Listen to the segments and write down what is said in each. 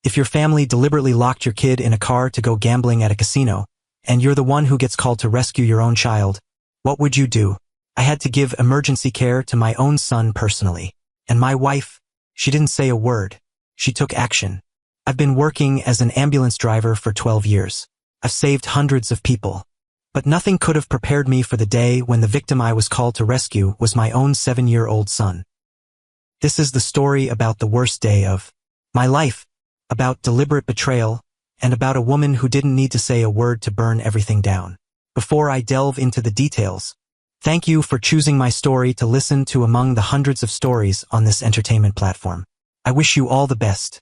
If your family deliberately locked your kid in a car to go gambling at a casino, and you're the one who gets called to rescue your own child, what would you do? I had to give emergency care to my own son personally. And my wife, she didn't say a word. She took action. I've been working as an ambulance driver for 12 years. I've saved hundreds of people. But nothing could have prepared me for the day when the victim I was called to rescue was my own 7-year-old son. This is the story about the worst day of my life, about deliberate betrayal, and about a woman who didn't need to say a word to burn everything down. Before I delve into the details, thank you for choosing my story to listen to among the hundreds of stories on this entertainment platform. I wish you all the best.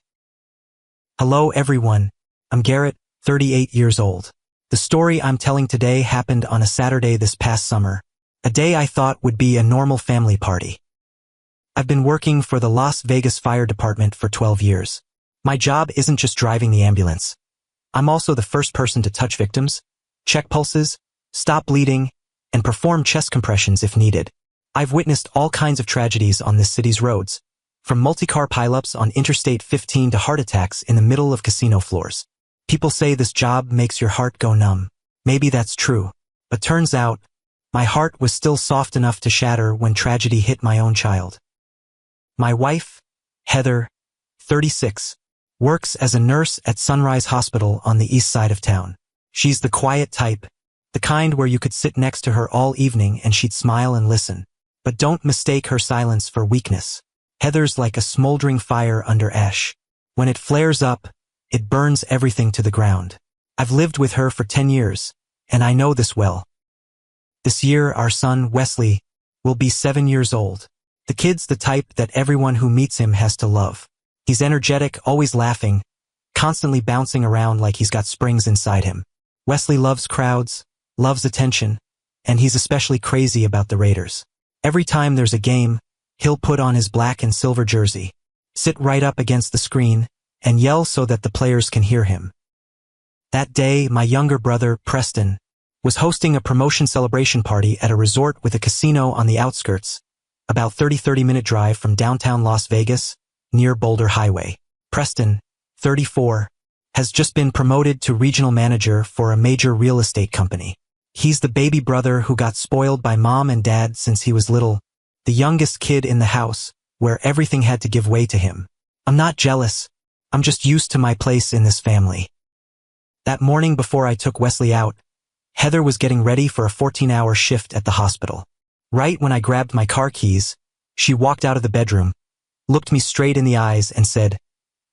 Hello everyone, I'm Garrett, 38 years old. The story I'm telling today happened on a Saturday this past summer, a day I thought would be a normal family party. I've been working for the Las Vegas Fire Department for 12 years. My job isn't just driving the ambulance. I'm also the first person to touch victims, check pulses, stop bleeding, and perform chest compressions if needed. I've witnessed all kinds of tragedies on this city's roads, from multi-car pileups on Interstate 15 to heart attacks in the middle of casino floors. People say this job makes your heart go numb. Maybe that's true, but turns out, my heart was still soft enough to shatter when tragedy hit my own child. My wife, Heather, 36, works as a nurse at Sunrise Hospital on the east side of town. She's the quiet type, the kind where you could sit next to her all evening and she'd smile and listen. But don't mistake her silence for weakness. Heather's like a smoldering fire under ash. When it flares up, it burns everything to the ground. I've lived with her for 10 years, and I know this well. This year, our son, Wesley, will be 7 years old. The kid's the type that everyone who meets him has to love. He's energetic, always laughing, constantly bouncing around like he's got springs inside him. Wesley loves crowds, loves attention, and he's especially crazy about the Raiders. Every time there's a game, he'll put on his black and silver jersey, sit right up against the screen, and yell so that the players can hear him. That day, my younger brother, Preston, was hosting a promotion celebration party at a resort with a casino on the outskirts, about 30-minute drive from downtown Las Vegas, near Boulder Highway. Preston, 34, has just been promoted to regional manager for a major real estate company. He's the baby brother who got spoiled by mom and dad since he was little, the youngest kid in the house, where everything had to give way to him. I'm not jealous. I'm just used to my place in this family. That morning before I took Wesley out, Heather was getting ready for a 14-hour shift at the hospital. Right when I grabbed my car keys, she walked out of the bedroom, looked me straight in the eyes and said,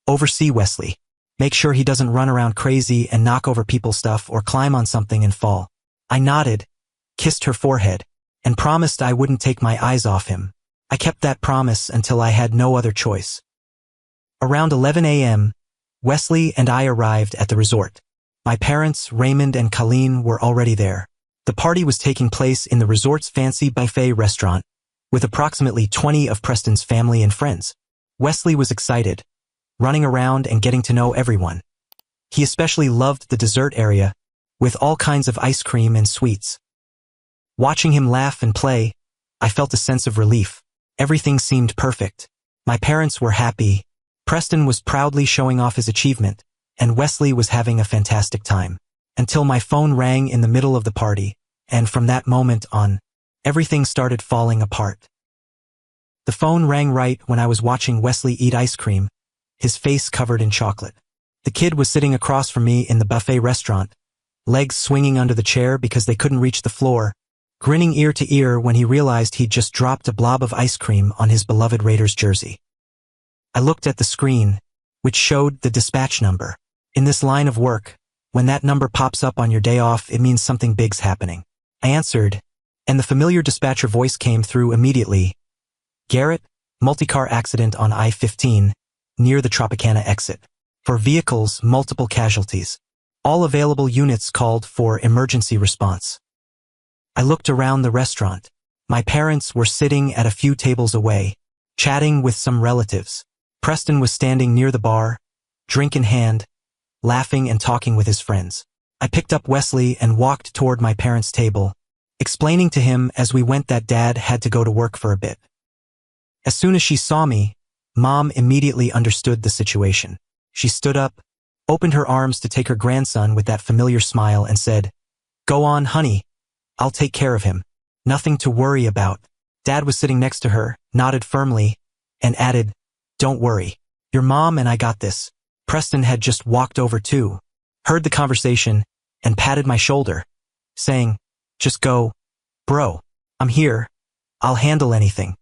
"Oversee Wesley. Make sure he doesn't run around crazy and knock over people's stuff or climb on something and fall." I nodded, kissed her forehead, and promised I wouldn't take my eyes off him. I kept that promise until I had no other choice. Around 11 a.m., Wesley and I arrived at the resort. My parents, Raymond and Colleen, were already there. The party was taking place in the resort's fancy buffet restaurant, with approximately 20 of Preston's family and friends. Wesley was excited, running around and getting to know everyone. He especially loved the dessert area, with all kinds of ice cream and sweets. Watching him laugh and play, I felt a sense of relief. Everything seemed perfect. My parents were happy. Preston was proudly showing off his achievement, and Wesley was having a fantastic time. Until my phone rang in the middle of the party, and from that moment on, everything started falling apart. The phone rang right when I was watching Wesley eat ice cream, his face covered in chocolate. The kid was sitting across from me in the buffet restaurant, legs swinging under the chair because they couldn't reach the floor, grinning ear to ear when he realized he'd just dropped a blob of ice cream on his beloved Raiders jersey. I looked at the screen, which showed the dispatch number. In this line of work, when that number pops up on your day off, it means something big's happening. I answered, and the familiar dispatcher voice came through immediately. "Garrett, multi-car accident on I-15, near the Tropicana exit. For vehicles, multiple casualties. All available units called for emergency response." I looked around the restaurant. My parents were sitting at a few tables away, chatting with some relatives. Preston was standing near the bar, drink in hand, laughing and talking with his friends. I picked up Wesley and walked toward my parents' table, explaining to him as we went that Dad had to go to work for a bit. As soon as she saw me, Mom immediately understood the situation. She stood up, opened her arms to take her grandson with that familiar smile and said, "Go on, honey. I'll take care of him. Nothing to worry about." Dad was sitting next to her, nodded firmly, and added, "Don't worry. Your mom and I got this." Preston had just walked over too, heard the conversation, and patted my shoulder, saying, "Just go, bro. I'm here. I'll handle anything."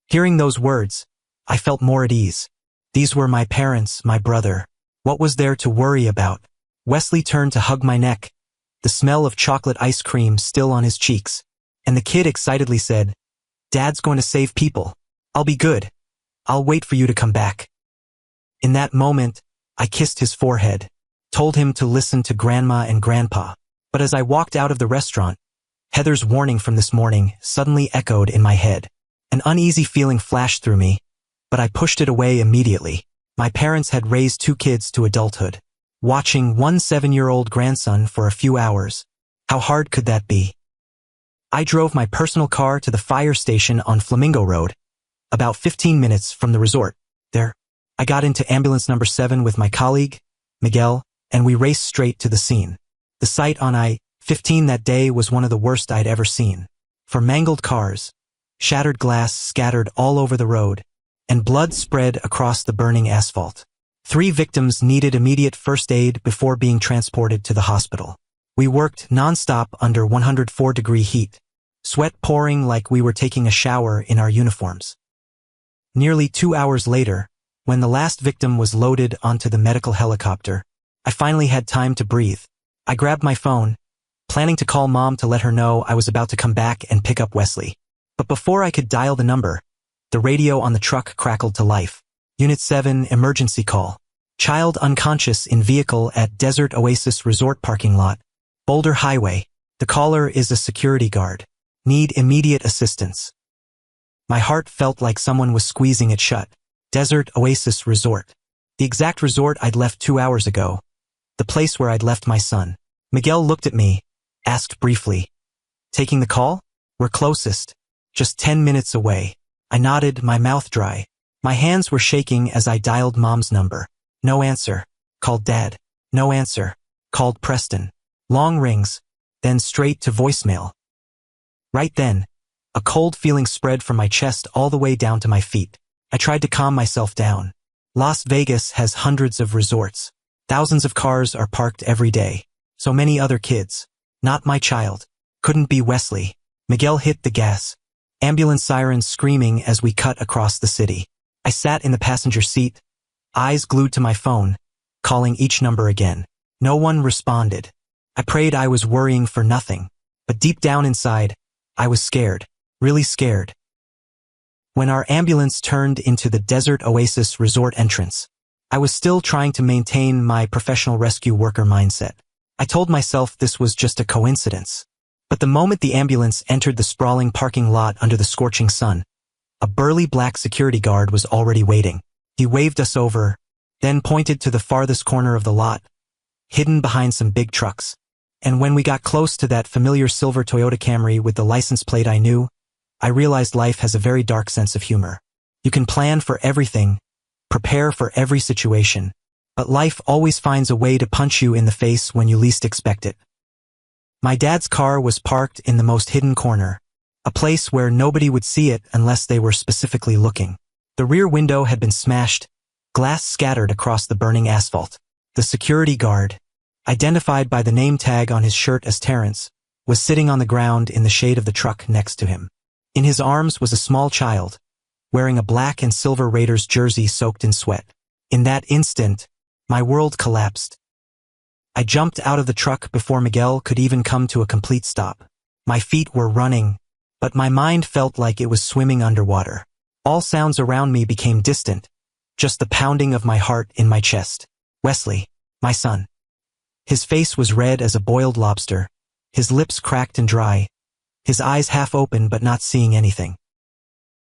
Hearing those words, I felt more at ease. These were my parents, my brother. What was there to worry about? Wesley turned to hug my neck, the smell of chocolate ice cream still on his cheeks, and the kid excitedly said, "Dad's going to save people. I'll be good. I'll wait for you to come back." In that moment, I kissed his forehead, told him to listen to Grandma and Grandpa. But as I walked out of the restaurant, Heather's warning from this morning suddenly echoed in my head. An uneasy feeling flashed through me, but I pushed it away immediately. My parents had raised 2 kids to adulthood. Watching one 7-year-old grandson for a few hours, how hard could that be? I drove my personal car to the fire station on Flamingo Road, about 15 minutes from the resort. There, I got into ambulance number 7 with my colleague, Miguel, and we raced straight to the scene. The sight on I-15 that day was one of the worst I'd ever seen. For mangled cars, shattered glass scattered all over the road, and blood spread across the burning asphalt. 3 victims needed immediate first aid before being transported to the hospital. We worked nonstop under 104-degree heat, sweat pouring like we were taking a shower in our uniforms. Nearly 2 hours later, when the last victim was loaded onto the medical helicopter, I finally had time to breathe. I grabbed my phone, planning to call Mom to let her know I was about to come back and pick up Wesley. But before I could dial the number, the radio on the truck crackled to life. Unit 7 emergency call. Child unconscious in vehicle at Desert Oasis Resort parking lot, Boulder Highway. The caller is a security guard. Need immediate assistance. My heart felt like someone was squeezing it shut. Desert Oasis Resort. The exact resort I'd left 2 hours ago. The place where I'd left my son. Miguel looked at me, asked briefly, "Taking the call? We're closest. Just 10 minutes away." I nodded, my mouth dry. My hands were shaking as I dialed Mom's number. No answer. Called Dad. No answer. Called Preston. Long rings, then straight to voicemail. Right then, a cold feeling spread from my chest all the way down to my feet. I tried to calm myself down. Las Vegas has hundreds of resorts. Thousands of cars are parked every day. So many other kids. Not my child. Couldn't be Wesley. Miguel hit the gas. Ambulance sirens screaming as we cut across the city. I sat in the passenger seat, eyes glued to my phone, calling each number again. No one responded. I prayed I was worrying for nothing. But deep down inside, I was scared. Really scared. When our ambulance turned into the Desert Oasis Resort entrance, I was still trying to maintain my professional rescue worker mindset. I told myself this was just a coincidence. But the moment the ambulance entered the sprawling parking lot under the scorching sun, a burly black security guard was already waiting. He waved us over, then pointed to the farthest corner of the lot, hidden behind some big trucks. And when we got close to that familiar silver Toyota Camry with the license plate I knew, I realized life has a very dark sense of humor. You can plan for everything, prepare for every situation, but life always finds a way to punch you in the face when you least expect it. My dad's car was parked in the most hidden corner, a place where nobody would see it unless they were specifically looking. The rear window had been smashed, glass scattered across the burning asphalt. The security guard, identified by the name tag on his shirt as Terrence, was sitting on the ground in the shade of the truck next to him. In his arms was a small child, wearing a black and silver Raiders jersey soaked in sweat. In that instant, my world collapsed. I jumped out of the truck before Miguel could even come to a complete stop. My feet were running, but my mind felt like it was swimming underwater. All sounds around me became distant, just the pounding of my heart in my chest. Wesley, my son. His face was red as a boiled lobster, his lips cracked and dry, his eyes half open but not seeing anything.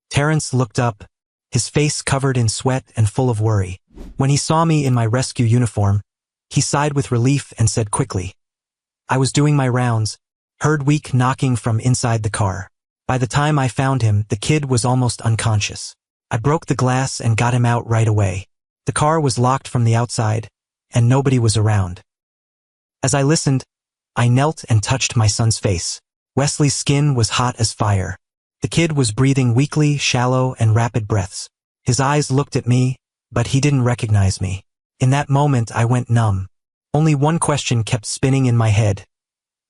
Terrence looked up, his face covered in sweat and full of worry. When he saw me in my rescue uniform, he sighed with relief and said quickly, "I was doing my rounds, heard weak knocking from inside the car. By the time I found him, the kid was almost unconscious. I broke the glass and got him out right away. The car was locked from the outside, and nobody was around. As I listened, I knelt and touched my son's face. Wesley's skin was hot as fire. The kid was breathing weakly, shallow, and rapid breaths. His eyes looked at me, but he didn't recognize me. In that moment, I went numb. Only one question kept spinning in my head.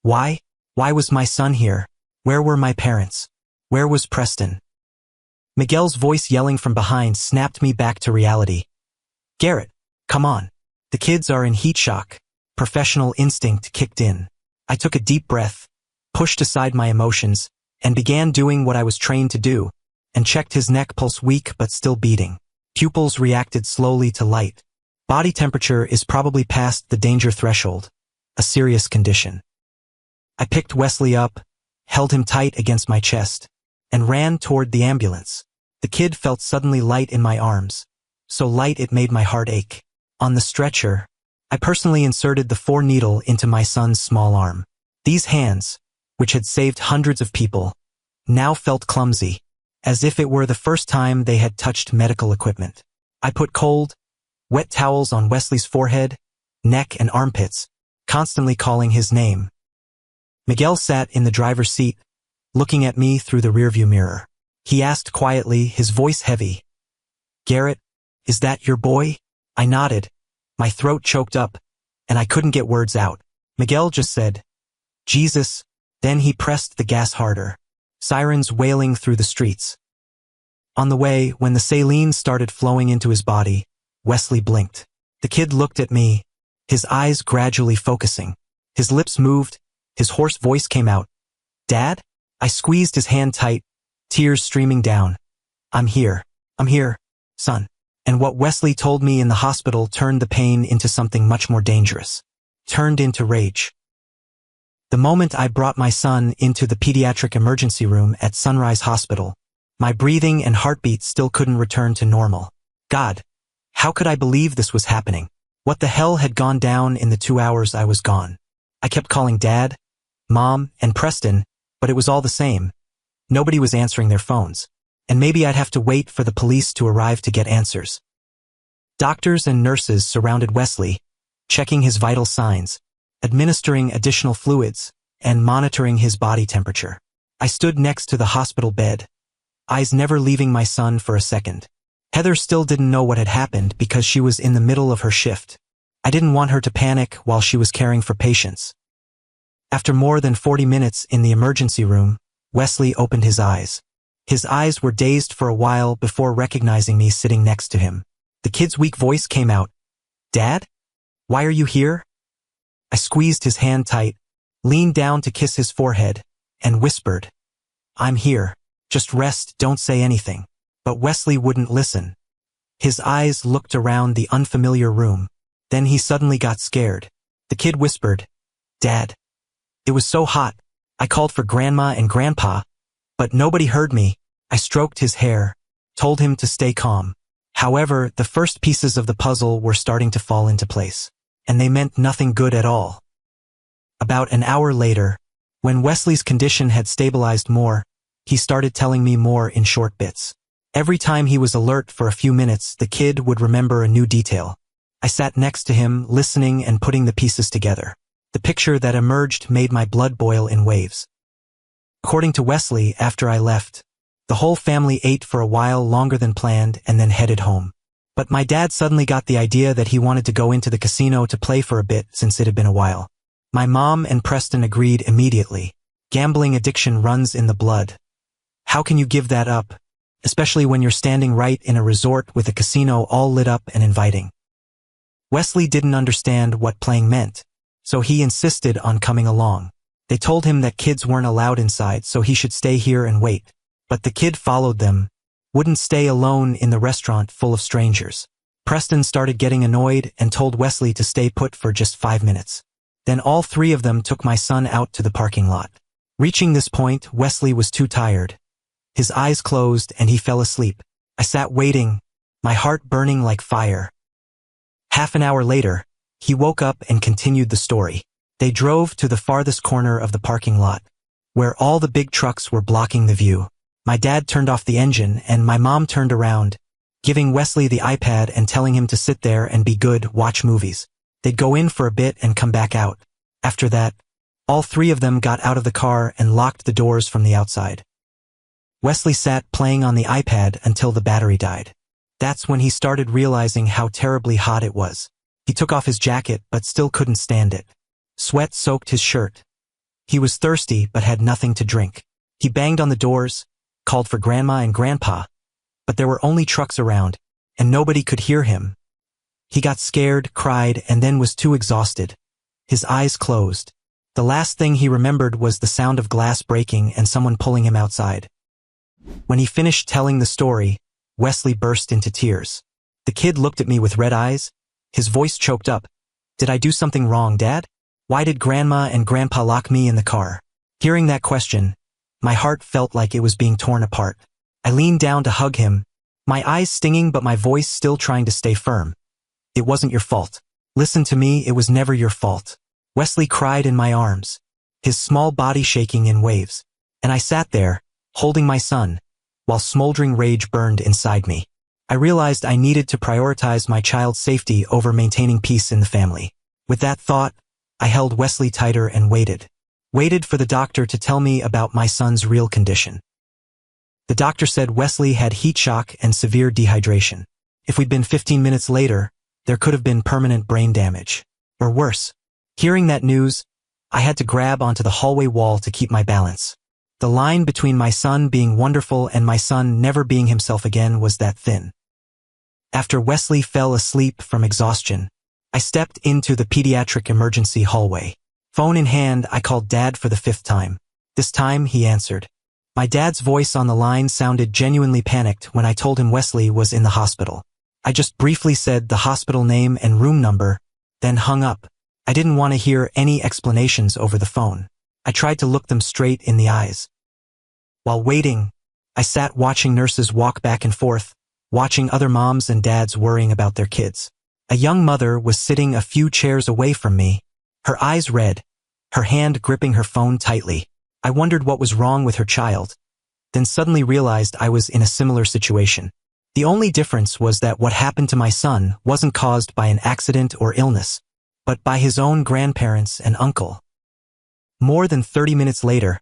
Why? Why was my son here? Where were my parents? Where was Preston? Miguel's voice yelling from behind snapped me back to reality. Garrett, come on. The kids are in heat shock. Professional instinct kicked in. I took a deep breath, pushed aside my emotions, and began doing what I was trained to do, and checked his neck pulse weak but still beating. Pupils reacted slowly to light. Body temperature is probably past the danger threshold, a serious condition. I picked Wesley up, held him tight against my chest, and ran toward the ambulance. The kid felt suddenly light in my arms, so light it made my heart ache. On the stretcher, I personally inserted the 4-needle into my son's small arm. These hands, which had saved hundreds of people, now felt clumsy, as if it were the first time they had touched medical equipment. I put cold, wet towels on Wesley's forehead, neck, and armpits, constantly calling his name. Miguel sat in the driver's seat, looking at me through the rearview mirror. He asked quietly, his voice heavy, "Garrett, is that your boy?" I nodded, my throat choked up, and I couldn't get words out. Miguel just said, "Jesus," then he pressed the gas harder. Sirens wailing through the streets. On the way, when the saline started flowing into his body, Wesley blinked. The kid looked at me, his eyes gradually focusing. His lips moved, his hoarse voice came out. "Dad?" I squeezed his hand tight, tears streaming down. I'm here, son." And what Wesley told me in the hospital turned the pain into something much more dangerous. Turned into rage. The moment I brought my son into the pediatric emergency room at Sunrise Hospital, my breathing and heartbeat still couldn't return to normal. God, how could I believe this was happening? What the hell had gone down in the 2 hours I was gone? I kept calling Dad, Mom, and Preston, but it was all the same. Nobody was answering their phones. And maybe I'd have to wait for the police to arrive to get answers. Doctors and nurses surrounded Wesley, checking his vital signs, administering additional fluids, and monitoring his body temperature. I stood next to the hospital bed, eyes never leaving my son for a second. Heather still didn't know what had happened because she was in the middle of her shift. I didn't want her to panic while she was caring for patients. After more than 40 minutes in the emergency room, Wesley opened his eyes. His eyes were dazed for a while before recognizing me sitting next to him. The kid's weak voice came out. "Dad? Why are you here?" I squeezed his hand tight, leaned down to kiss his forehead, and whispered, "I'm here. Just rest, don't say anything." But Wesley wouldn't listen. His eyes looked around the unfamiliar room. Then he suddenly got scared. The kid whispered, "Dad." It was so hot. I called for Grandma and Grandpa, but nobody heard me. I stroked his hair, told him to stay calm. However, the first pieces of the puzzle were starting to fall into place, and they meant nothing good at all. About an hour later, when Wesley's condition had stabilized more, he started telling me more in short bits. Every time he was alert for a few minutes, the kid would remember a new detail. I sat next to him, listening and putting the pieces together. The picture that emerged made my blood boil in waves. According to Wesley, after I left, the whole family ate for a while longer than planned and then headed home. But my dad suddenly got the idea that he wanted to go into the casino to play for a bit since it had been a while. My mom and Preston agreed immediately. Gambling addiction runs in the blood. How can you give that up, especially when you're standing right in a resort with a casino all lit up and inviting? Wesley didn't understand what playing meant, so he insisted on coming along. They told him that kids weren't allowed inside, so he should stay here and wait. But the kid followed them, wouldn't stay alone in the restaurant full of strangers. Preston started getting annoyed and told Wesley to stay put for just 5 minutes. Then all 3 of them took my son out to the parking lot. Reaching this point, Wesley was too tired. His eyes closed and he fell asleep. I sat waiting, my heart burning like fire. Half an hour later, he woke up and continued the story. They drove to the farthest corner of the parking lot, where all the big trucks were blocking the view. My dad turned off the engine and my mom turned around, giving Wesley the iPad and telling him to sit there and be good, watch movies. They'd go in for a bit and come back out. After that, all three of them got out of the car and locked the doors from the outside. Wesley sat playing on the iPad until the battery died. That's when he started realizing how terribly hot it was. He took off his jacket but still couldn't stand it. Sweat soaked his shirt. He was thirsty but had nothing to drink. He banged on the doors, called for Grandma and Grandpa, but there were only trucks around, and nobody could hear him. He got scared, cried, and then was too exhausted. His eyes closed. The last thing he remembered was the sound of glass breaking and someone pulling him outside. When he finished telling the story, Wesley burst into tears. The kid looked at me with red eyes. His voice choked up. "Did I do something wrong, Dad? Why did Grandma and Grandpa lock me in the car?" Hearing that question, my heart felt like it was being torn apart. I leaned down to hug him, my eyes stinging but my voice still trying to stay firm. "It wasn't your fault. Listen to me, it was never your fault." Wesley cried in my arms, his small body shaking in waves, and I sat there, holding my son, while smoldering rage burned inside me. I realized I needed to prioritize my child's safety over maintaining peace in the family. With that thought, I held Wesley tighter and waited. Waited for the doctor to tell me about my son's real condition. The doctor said Wesley had heat shock and severe dehydration. If we'd been 15 minutes later, there could have been permanent brain damage. Or worse. Hearing that news, I had to grab onto the hallway wall to keep my balance. The line between my son being wonderful and my son never being himself again was that thin. After Wesley fell asleep from exhaustion, I stepped into the pediatric emergency hallway. Phone in hand, I called Dad for the 5th time. This time, he answered. My dad's voice on the line sounded genuinely panicked when I told him Wesley was in the hospital. I just briefly said the hospital name and room number, then hung up. I didn't want to hear any explanations over the phone. I tried to look them straight in the eyes. While waiting, I sat watching nurses walk back and forth, watching other moms and dads worrying about their kids. A young mother was sitting a few chairs away from me, her eyes red, her hand gripping her phone tightly. I wondered what was wrong with her child, then suddenly realized I was in a similar situation. The only difference was that what happened to my son wasn't caused by an accident or illness, but by his own grandparents and uncle. More than 30 minutes later,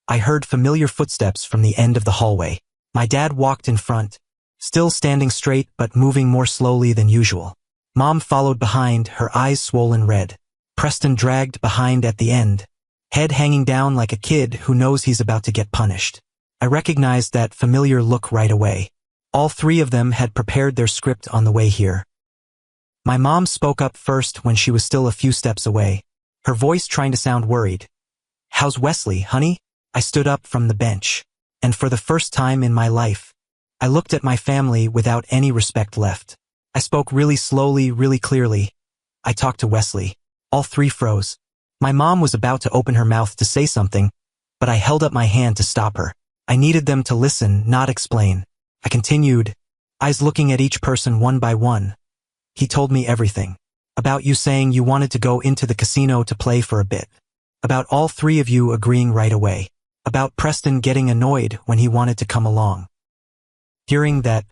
I heard familiar footsteps from the end of the hallway. My dad walked in front, still standing straight but moving more slowly than usual. Mom followed behind, her eyes swollen red. Preston dragged behind at the end, head hanging down like a kid who knows he's about to get punished. I recognized that familiar look right away. All three of them had prepared their script on the way here. My mom spoke up first when she was still a few steps away, her voice trying to sound worried. "How's Wesley, honey?" I stood up from the bench, and for the first time in my life, I looked at my family without any respect left. I spoke really slowly, really clearly. I talked to Wesley. All three froze. My mom was about to open her mouth to say something, but I held up my hand to stop her. I needed them to listen, not explain. I continued, eyes looking at each person one by one. He told me everything. About you saying you wanted to go into the casino to play for a bit. About all three of you agreeing right away. About Preston getting annoyed when he wanted to come along. Hearing that,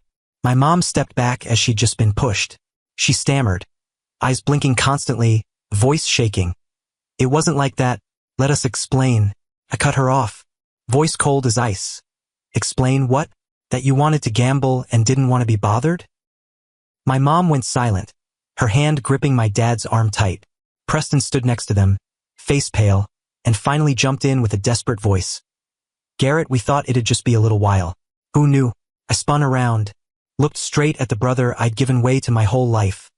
my mom stepped back as she'd just been pushed. She stammered, eyes blinking constantly, voice shaking. "It wasn't like that. Let us explain." I cut her off, voice cold as ice. "Explain what? That you wanted to gamble and didn't want to be bothered?" My mom went silent, her hand gripping my dad's arm tight. Preston stood next to them, face pale, and finally jumped in with a desperate voice. "Garrett, we thought it'd just be a little while. Who knew?" I spun around, looked straight at the brother I'd given way to my whole life.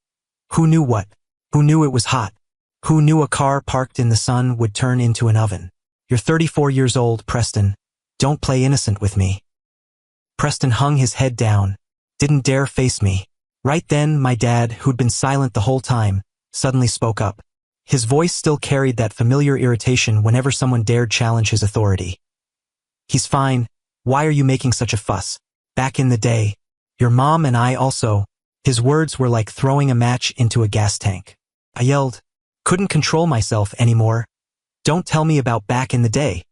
Who knew what? Who knew it was hot? Who knew a car parked in the sun would turn into an oven? "You're 34 years old, Preston. Don't play innocent with me." Preston hung his head down, didn't dare face me. Right then, my dad, who'd been silent the whole time, suddenly spoke up. His voice still carried that familiar irritation whenever someone dared challenge his authority. "He's fine. Why are you making such a fuss? Back in the day, your mom and I also." His words were like throwing a match into a gas tank. I yelled, couldn't control myself anymore. "Don't tell me about back in the day."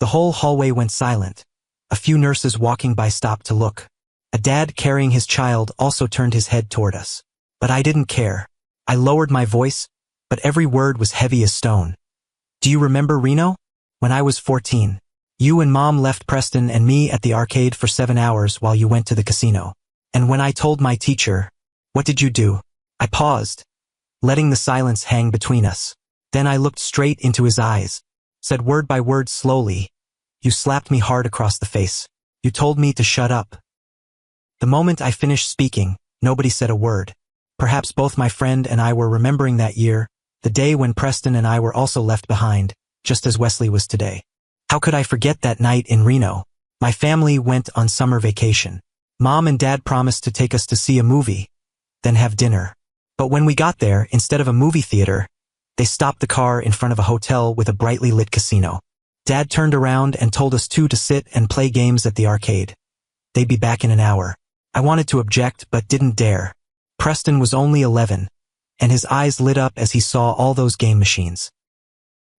The whole hallway went silent. A few nurses walking by stopped to look. A dad carrying his child also turned his head toward us. But I didn't care. I lowered my voice, but every word was heavy as stone. Do you remember Reno? When I was 14. You and Mom left Preston and me at the arcade for 7 hours while you went to the casino. And when I told my teacher, what did you do? I paused, letting the silence hang between us. Then I looked straight into his eyes, said word by word slowly, you slapped me hard across the face. You told me to shut up. The moment I finished speaking, nobody said a word. Perhaps both my friend and I were remembering that year, the day when Preston and I were also left behind, just as Wesley was today. How could I forget that night in Reno? My family went on summer vacation. Mom and Dad promised to take us to see a movie, then have dinner. But when we got there, instead of a movie theater, they stopped the car in front of a hotel with a brightly lit casino. Dad turned around and told us two to sit and play games at the arcade. They'd be back in an hour. I wanted to object but didn't dare. Preston was only 11, and his eyes lit up as he saw all those game machines.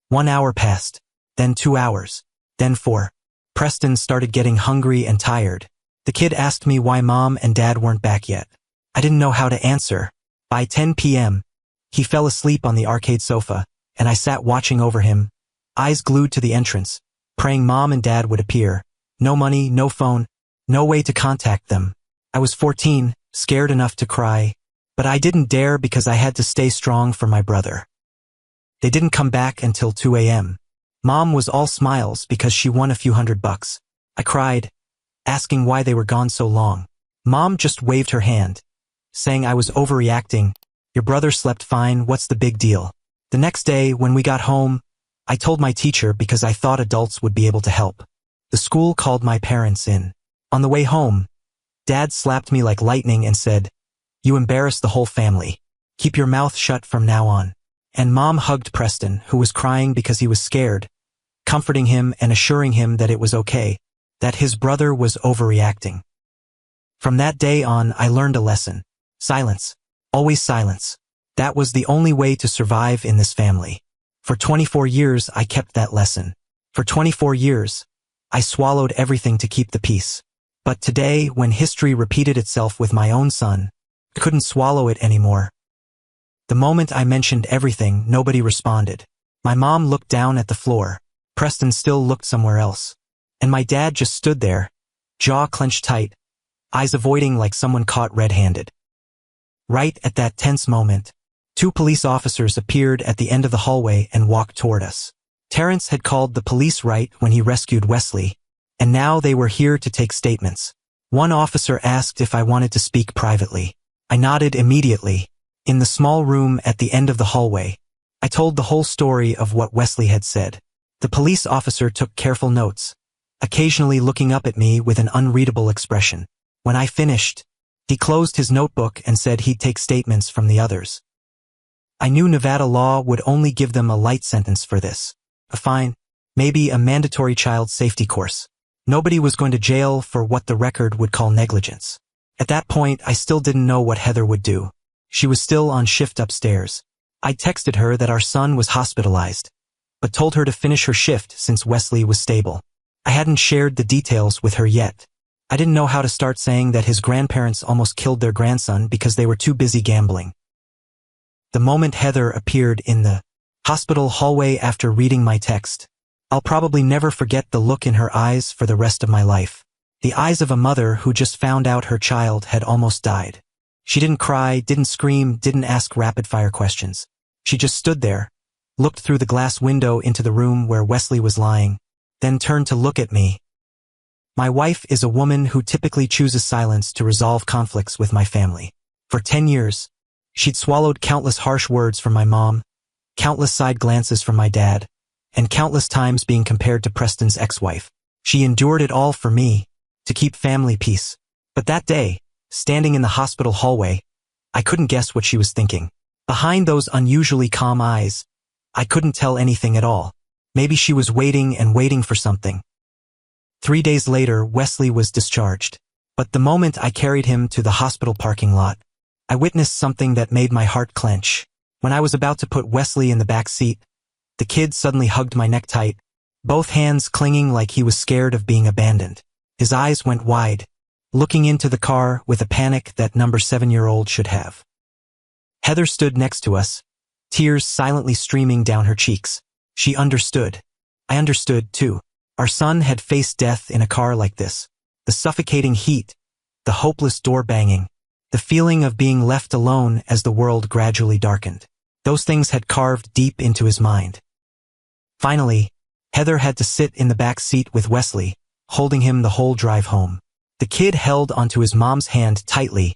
1 hour passed, then 2 hours, then 4. Preston started getting hungry and tired. The kid asked me why Mom and Dad weren't back yet. I didn't know how to answer. By 10 p.m., he fell asleep on the arcade sofa, and I sat watching over him, eyes glued to the entrance, praying Mom and Dad would appear. No money, no phone, no way to contact them. I was 14, scared enough to cry, but I didn't dare because I had to stay strong for my brother. They didn't come back until 2 a.m. Mom was all smiles because she won a few $100. I cried, asking why they were gone so long. Mom just waved her hand, saying I was overreacting. Your brother slept fine, what's the big deal? The next day, when we got home, I told my teacher because I thought adults would be able to help. The school called my parents in. On the way home, Dad slapped me like lightning and said, you embarrassed the whole family. Keep your mouth shut from now on. And Mom hugged Preston, who was crying because he was scared, comforting him and assuring him that it was okay, that his brother was overreacting. From that day on, I learned a lesson. Silence. Always silence. That was the only way to survive in this family. For 24 years, I kept that lesson. For 24 years, I swallowed everything to keep the peace. But today, when history repeated itself with my own son, I couldn't swallow it anymore. The moment I mentioned everything, nobody responded. My mom looked down at the floor. Preston still looked somewhere else. And my dad just stood there, jaw clenched tight, eyes avoiding like someone caught red-handed. Right at that tense moment, 2 police officers appeared at the end of the hallway and walked toward us. Terrence had called the police right when he rescued Wesley, and now they were here to take statements. One officer asked if I wanted to speak privately. I nodded immediately. In the small room at the end of the hallway, I told the whole story of what Wesley had said. The police officer took careful notes, occasionally looking up at me with an unreadable expression. When I finished, he closed his notebook and said he'd take statements from the others. I knew Nevada law would only give them a light sentence for this. A fine, maybe a mandatory child safety course. Nobody was going to jail for what the record would call negligence. At that point, I still didn't know what Heather would do. She was still on shift upstairs. I texted her that our son was hospitalized, but told her to finish her shift since Wesley was stable. I hadn't shared the details with her yet. I didn't know how to start saying that his grandparents almost killed their grandson because they were too busy gambling. The moment Heather appeared in the hospital hallway after reading my text, I'll probably never forget the look in her eyes for the rest of my life. The eyes of a mother who just found out her child had almost died. She didn't cry, didn't scream, didn't ask rapid-fire questions. She just stood there, looked through the glass window into the room where Wesley was lying, then turned to look at me. My wife is a woman who typically chooses silence to resolve conflicts with my family. For 10 years, she'd swallowed countless harsh words from my mom, countless side glances from my dad, and countless times being compared to Preston's ex-wife. She endured it all for me, to keep family peace. But that day, standing in the hospital hallway, I couldn't guess what she was thinking. Behind those unusually calm eyes, I couldn't tell anything at all. Maybe she was waiting and waiting for something. 3 days later, Wesley was discharged. But the moment I carried him to the hospital parking lot, I witnessed something that made my heart clench. When I was about to put Wesley in the back seat, the kid suddenly hugged my neck tight, both hands clinging like he was scared of being abandoned. His eyes went wide, looking into the car with a panic that number 7-year-old should have. Heather stood next to us, tears silently streaming down her cheeks. She understood. I understood, too. Our son had faced death in a car like this. The suffocating heat, the hopeless door banging, the feeling of being left alone as the world gradually darkened. Those things had carved deep into his mind. Finally, Heather had to sit in the back seat with Wesley, holding him the whole drive home. The kid held onto his mom's hand tightly,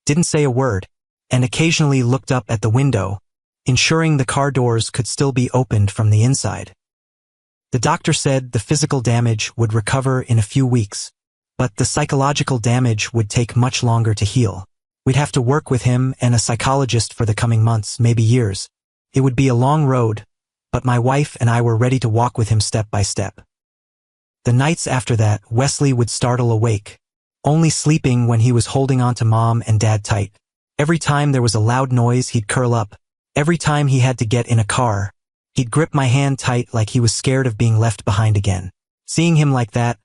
didn't say a word, and occasionally looked up at the window, ensuring the car doors could still be opened from the inside. The doctor said the physical damage would recover in a few weeks, but the psychological damage would take much longer to heal. We'd have to work with him and a psychologist for the coming months, maybe years. It would be a long road, but my wife and I were ready to walk with him step by step. The nights after that, Wesley would startle awake, only sleeping when he was holding on to Mom and Dad tight. Every time there was a loud noise, he'd curl up. Every time he had to get in a car, he'd grip my hand tight like he was scared of being left behind again. Seeing him like that,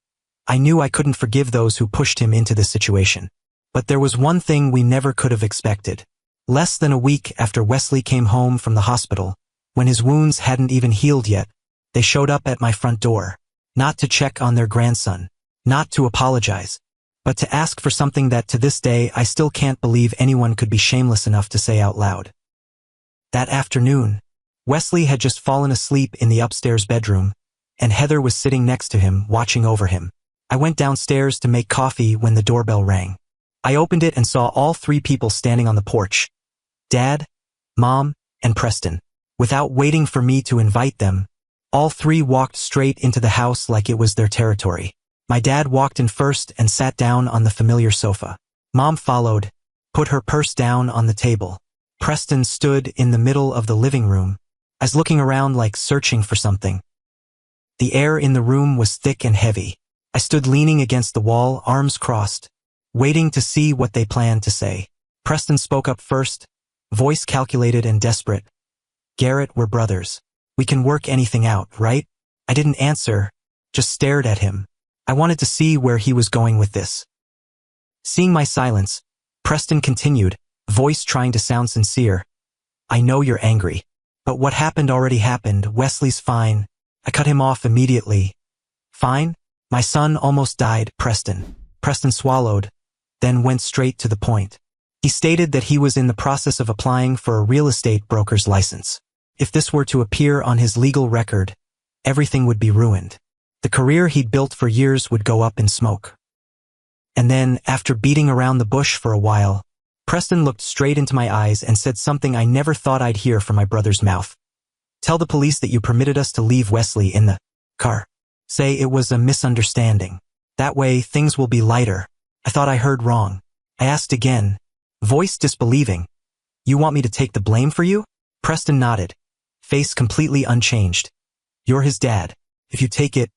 I knew I couldn't forgive those who pushed him into this situation. But there was one thing we never could have expected. Less than a week after Wesley came home from the hospital, when his wounds hadn't even healed yet, they showed up at my front door, not to check on their grandson, not to apologize, but to ask for something that to this day I still can't believe anyone could be shameless enough to say out loud. That afternoon, Wesley had just fallen asleep in the upstairs bedroom, and Heather was sitting next to him, watching over him. I went downstairs to make coffee when the doorbell rang. I opened it and saw all three people standing on the porch: Dad, Mom, and Preston. Without waiting for me to invite them, all three walked straight into the house like it was their territory. My dad walked in first and sat down on the familiar sofa. Mom followed, put her purse down on the table. Preston stood in the middle of the living room, as looking around like searching for something. The air in the room was thick and heavy. I stood leaning against the wall, arms crossed, waiting to see what they planned to say. Preston spoke up first, voice calculated and desperate. "Garrett, we're brothers. We can work anything out, right?" I didn't answer, just stared at him. I wanted to see where he was going with this. Seeing my silence, Preston continued, voice trying to sound sincere. "I know you're angry, but what happened already happened. Wesley's fine." I cut him off immediately. "Fine? My son almost died, Preston." Preston swallowed, then went straight to the point. He stated that he was in the process of applying for a real estate broker's license. If this were to appear on his legal record, everything would be ruined. The career he'd built for years would go up in smoke. And then, after beating around the bush for a while, Preston looked straight into my eyes and said something I never thought I'd hear from my brother's mouth. "Tell the police that you permitted us to leave Wesley in the car. Say it was a misunderstanding. That way, things will be lighter." I thought I heard wrong. I asked again, voice disbelieving. "You want me to take the blame for you?" Preston nodded, face completely unchanged. "You're his dad. If you take it,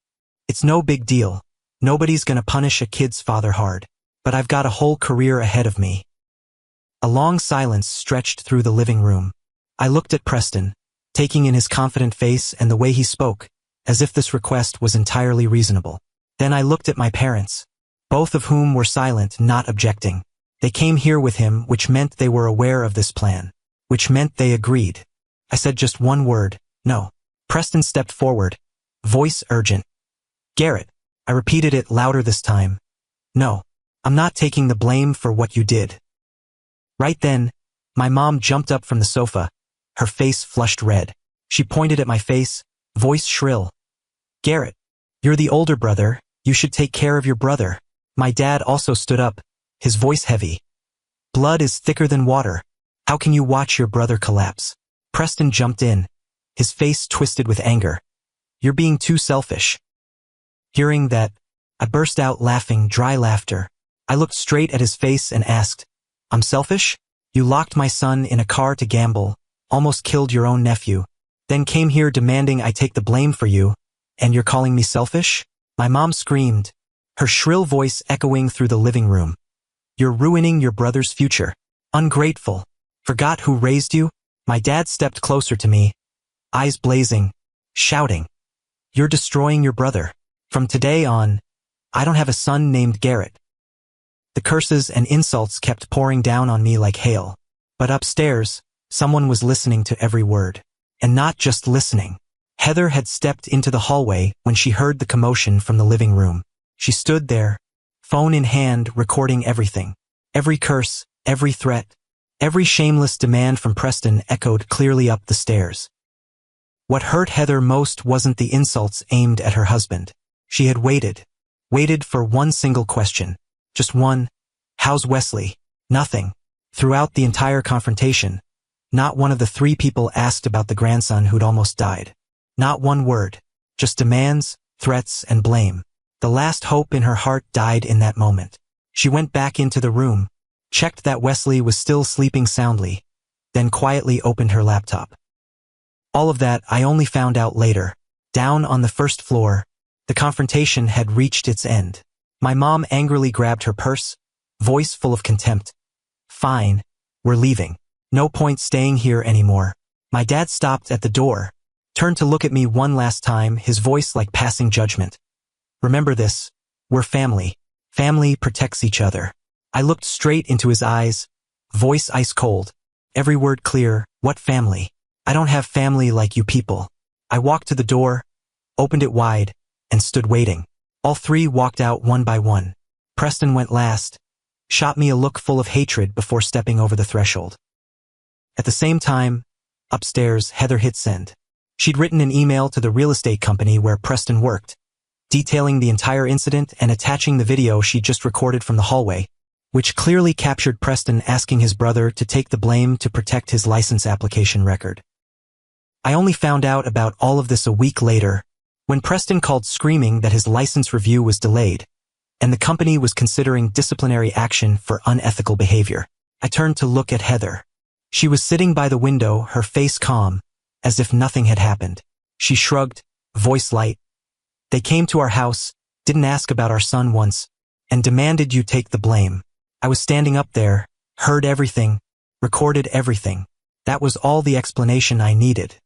it's no big deal. Nobody's gonna punish a kid's father hard. But I've got a whole career ahead of me." A long silence stretched through the living room. I looked at Preston, taking in his confident face and the way he spoke, as if this request was entirely reasonable. Then I looked at my parents, both of whom were silent, not objecting. They came here with him, which meant they were aware of this plan, which meant they agreed. I said just one word: no. Preston stepped forward, voice urgent. "Garrett." I repeated it louder this time. "No, I'm not taking the blame for what you did." Right then, my mom jumped up from the sofa, her face flushed red. She pointed at my face, voice shrill. "Garrett, you're the older brother, you should take care of your brother." My dad also stood up, his voice heavy. "Blood is thicker than water. How can you watch your brother collapse?" Preston jumped in, his face twisted with anger. "You're being too selfish." Hearing that, I burst out laughing, dry laughter. I looked straight at his face and asked, "I'm selfish? You locked my son in a car to gamble, almost killed your own nephew, then came here demanding I take the blame for you, and you're calling me selfish?" My mom screamed, her shrill voice echoing through the living room. "You're ruining your brother's future. Ungrateful. Forgot who raised you?" My dad stepped closer to me, eyes blazing, shouting, "You're destroying your brother. From today on, I don't have a son named Garrett." The curses and insults kept pouring down on me like hail. But upstairs, someone was listening to every word. And not just listening. Heather had stepped into the hallway when she heard the commotion from the living room. She stood there, phone in hand, recording everything. Every curse, every threat, every shameless demand from Preston echoed clearly up the stairs. What hurt Heather most wasn't the insults aimed at her husband. She had waited for one single question. Just one. How's Wesley? Nothing. Throughout the entire confrontation, not one of the three people asked about the grandson who'd almost died. Not one word. Just demands, threats, and blame. The last hope in her heart died in that moment. She went back into the room, checked that Wesley was still sleeping soundly, then quietly opened her laptop. All of that I only found out later. Down on the first floor, the confrontation had reached its end. My mom angrily grabbed her purse, voice full of contempt. Fine, we're leaving. No point staying here anymore. My dad stopped at the door, turned to look at me one last time, his voice like passing judgment. Remember this, we're family. Family protects each other. I looked straight into his eyes, voice ice cold, every word clear. What family? I don't have family like you people. I walked to the door, opened it wide, and stood waiting. All three walked out one by one. Preston went last, shot me a look full of hatred before stepping over the threshold. At the same time, upstairs, Heather hit send. She'd written an email to the real estate company where Preston worked, detailing the entire incident and attaching the video she just recorded from the hallway, which clearly captured Preston asking his brother to take the blame to protect his license application record. I only found out about all of this a week later, when Preston called screaming that his license review was delayed, and the company was considering disciplinary action for unethical behavior. I turned to look at Heather. She was sitting by the window, her face calm, as if nothing had happened. She shrugged, voice light. They came to our house, didn't ask about our son once, and demanded you take the blame. I was standing up there, heard everything, recorded everything. That was all the explanation I needed.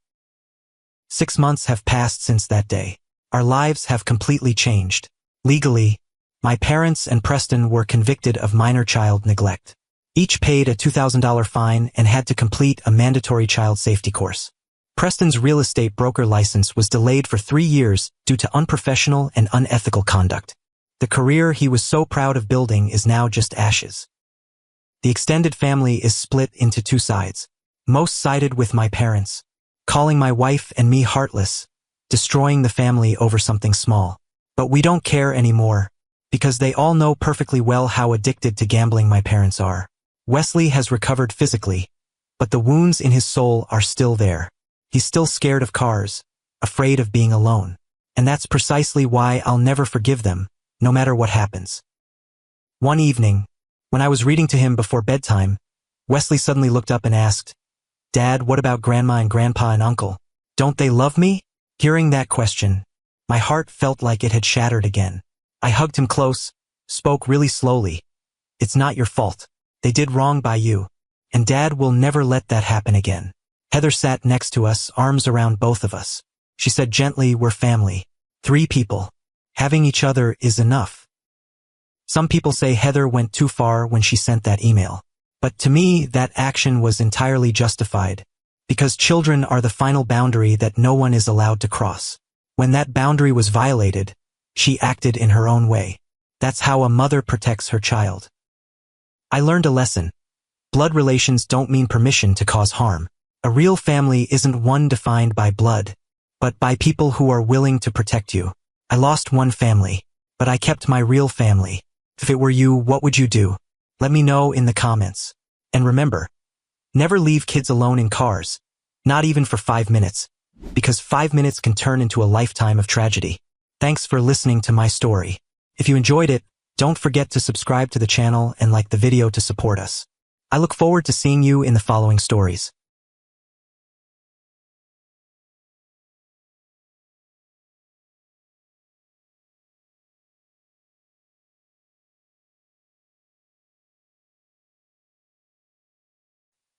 6 months have passed since that day. Our lives have completely changed. Legally, my parents and Preston were convicted of minor child neglect. Each paid a $2,000 fine and had to complete a mandatory child safety course. Preston's real estate broker license was delayed for 3 years due to unprofessional and unethical conduct. The career he was so proud of building is now just ashes. The extended family is split into two sides. Most sided with my parents, calling my wife and me heartless, destroying the family over something small. But we don't care anymore, because they all know perfectly well how addicted to gambling my parents are. Wesley has recovered physically, but the wounds in his soul are still there. He's still scared of cars, afraid of being alone. And that's precisely why I'll never forgive them, no matter what happens. One evening, when I was reading to him before bedtime, Wesley suddenly looked up and asked, "Dad, what about Grandma and Grandpa and Uncle? Don't they love me?" Hearing that question, my heart felt like it had shattered again. I hugged him close, spoke really slowly. "It's not your fault. They did wrong by you, and Dad will never let that happen again." Heather sat next to us, arms around both of us. She said gently, "We're family. 3 people. Having each other is enough." Some people say Heather went too far when she sent that email. But to me, that action was entirely justified, because children are the final boundary that no one is allowed to cross. When that boundary was violated, she acted in her own way. That's how a mother protects her child. I learned a lesson. Blood relations don't mean permission to cause harm. A real family isn't one defined by blood, but by people who are willing to protect you. I lost one family, but I kept my real family. If it were you, what would you do? Let me know in the comments. And remember, never leave kids alone in cars, not even for 5 minutes, because 5 minutes can turn into a lifetime of tragedy. Thanks for listening to my story. If you enjoyed it, don't forget to subscribe to the channel and like the video to support us. I look forward to seeing you in the following stories.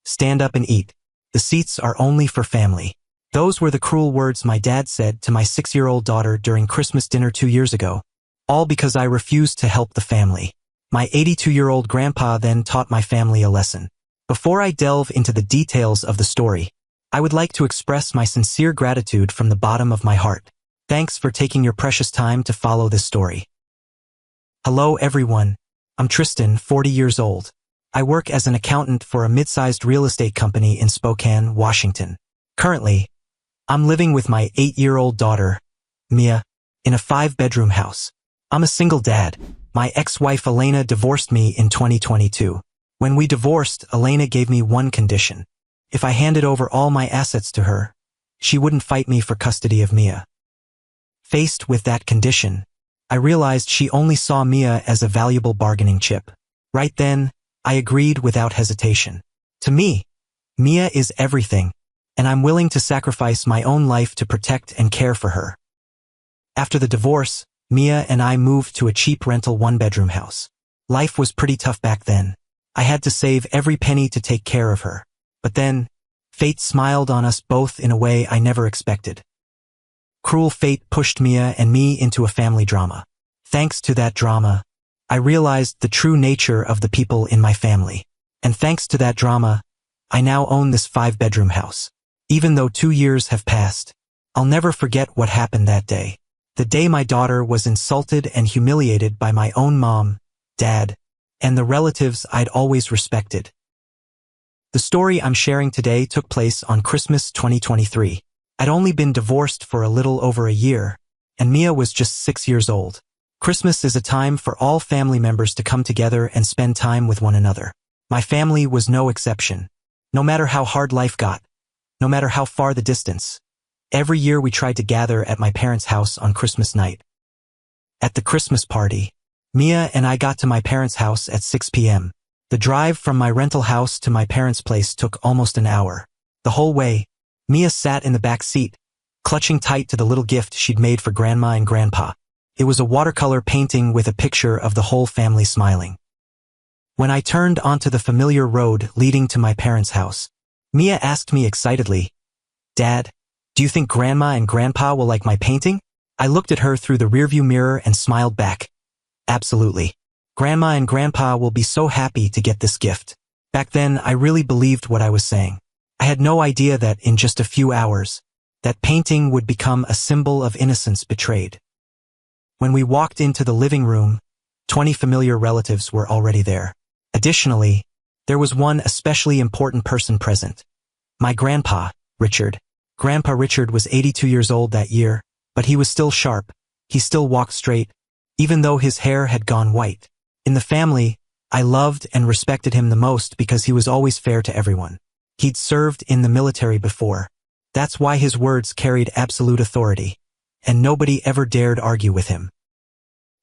Stand up and eat. The seats are only for family. Those were the cruel words my dad said to my 6-year-old daughter during Christmas dinner 2 years ago, all because I refused to help the family. My 82-year-old grandpa then taught my family a lesson. Before I delve into the details of the story, I would like to express my sincere gratitude from the bottom of my heart. Thanks for taking your precious time to follow this story. Hello everyone, I'm Tristan, 40 years old. I work as an accountant for a mid-sized real estate company in Spokane, Washington. Currently, I'm living with my 8-year-old daughter, Mia, in a 5-bedroom house. I'm a single dad. My ex-wife Elena divorced me in 2022. When we divorced, Elena gave me one condition. If I handed over all my assets to her, she wouldn't fight me for custody of Mia. Faced with that condition, I realized she only saw Mia as a valuable bargaining chip. Right then, I agreed without hesitation. To me, Mia is everything, and I'm willing to sacrifice my own life to protect and care for her. After the divorce, Mia and I moved to a cheap rental 1-bedroom house. Life was pretty tough back then. I had to save every penny to take care of her. But then, fate smiled on us both in a way I never expected. Cruel fate pushed Mia and me into a family drama. Thanks to that drama, I realized the true nature of the people in my family. And thanks to that drama, I now own this 5-bedroom house. Even though 2 years have passed, I'll never forget what happened that day. The day my daughter was insulted and humiliated by my own mom, dad, and the relatives I'd always respected. The story I'm sharing today took place on Christmas 2023. I'd only been divorced for a little over a year, and Mia was just 6 years old. Christmas is a time for all family members to come together and spend time with one another. My family was no exception. No matter how hard life got, no matter how far the distance, every year we tried to gather at my parents' house on Christmas night. At the Christmas party, Mia and I got to my parents' house at 6 p.m. The drive from my rental house to my parents' place took almost an hour. The whole way, Mia sat in the back seat, clutching tight to the little gift she'd made for Grandma and Grandpa. It was a watercolor painting with a picture of the whole family smiling. When I turned onto the familiar road leading to my parents' house, Mia asked me excitedly, "Dad, do you think Grandma and Grandpa will like my painting?" I looked at her through the rearview mirror and smiled back. "Absolutely. Grandma and Grandpa will be so happy to get this gift." Back then, I really believed what I was saying. I had no idea that in just a few hours, that painting would become a symbol of innocence betrayed. When we walked into the living room, 20 familiar relatives were already there. Additionally, there was one especially important person present. My grandpa, Richard. Grandpa Richard was 82 years old that year, but he was still sharp. He still walked straight, even though his hair had gone white. In the family, I loved and respected him the most because he was always fair to everyone. He'd served in the military before. That's why his words carried absolute authority, and nobody ever dared argue with him.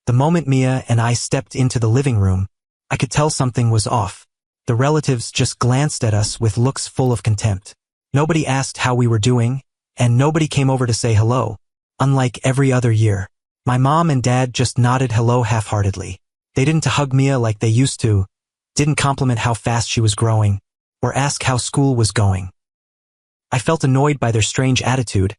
The moment Mia and I stepped into the living room, I could tell something was off. The relatives just glanced at us with looks full of contempt. Nobody asked how we were doing, and nobody came over to say hello. Unlike every other year, my mom and dad just nodded hello half-heartedly. They didn't hug Mia like they used to, didn't compliment how fast she was growing, or ask how school was going. I felt annoyed by their strange attitude,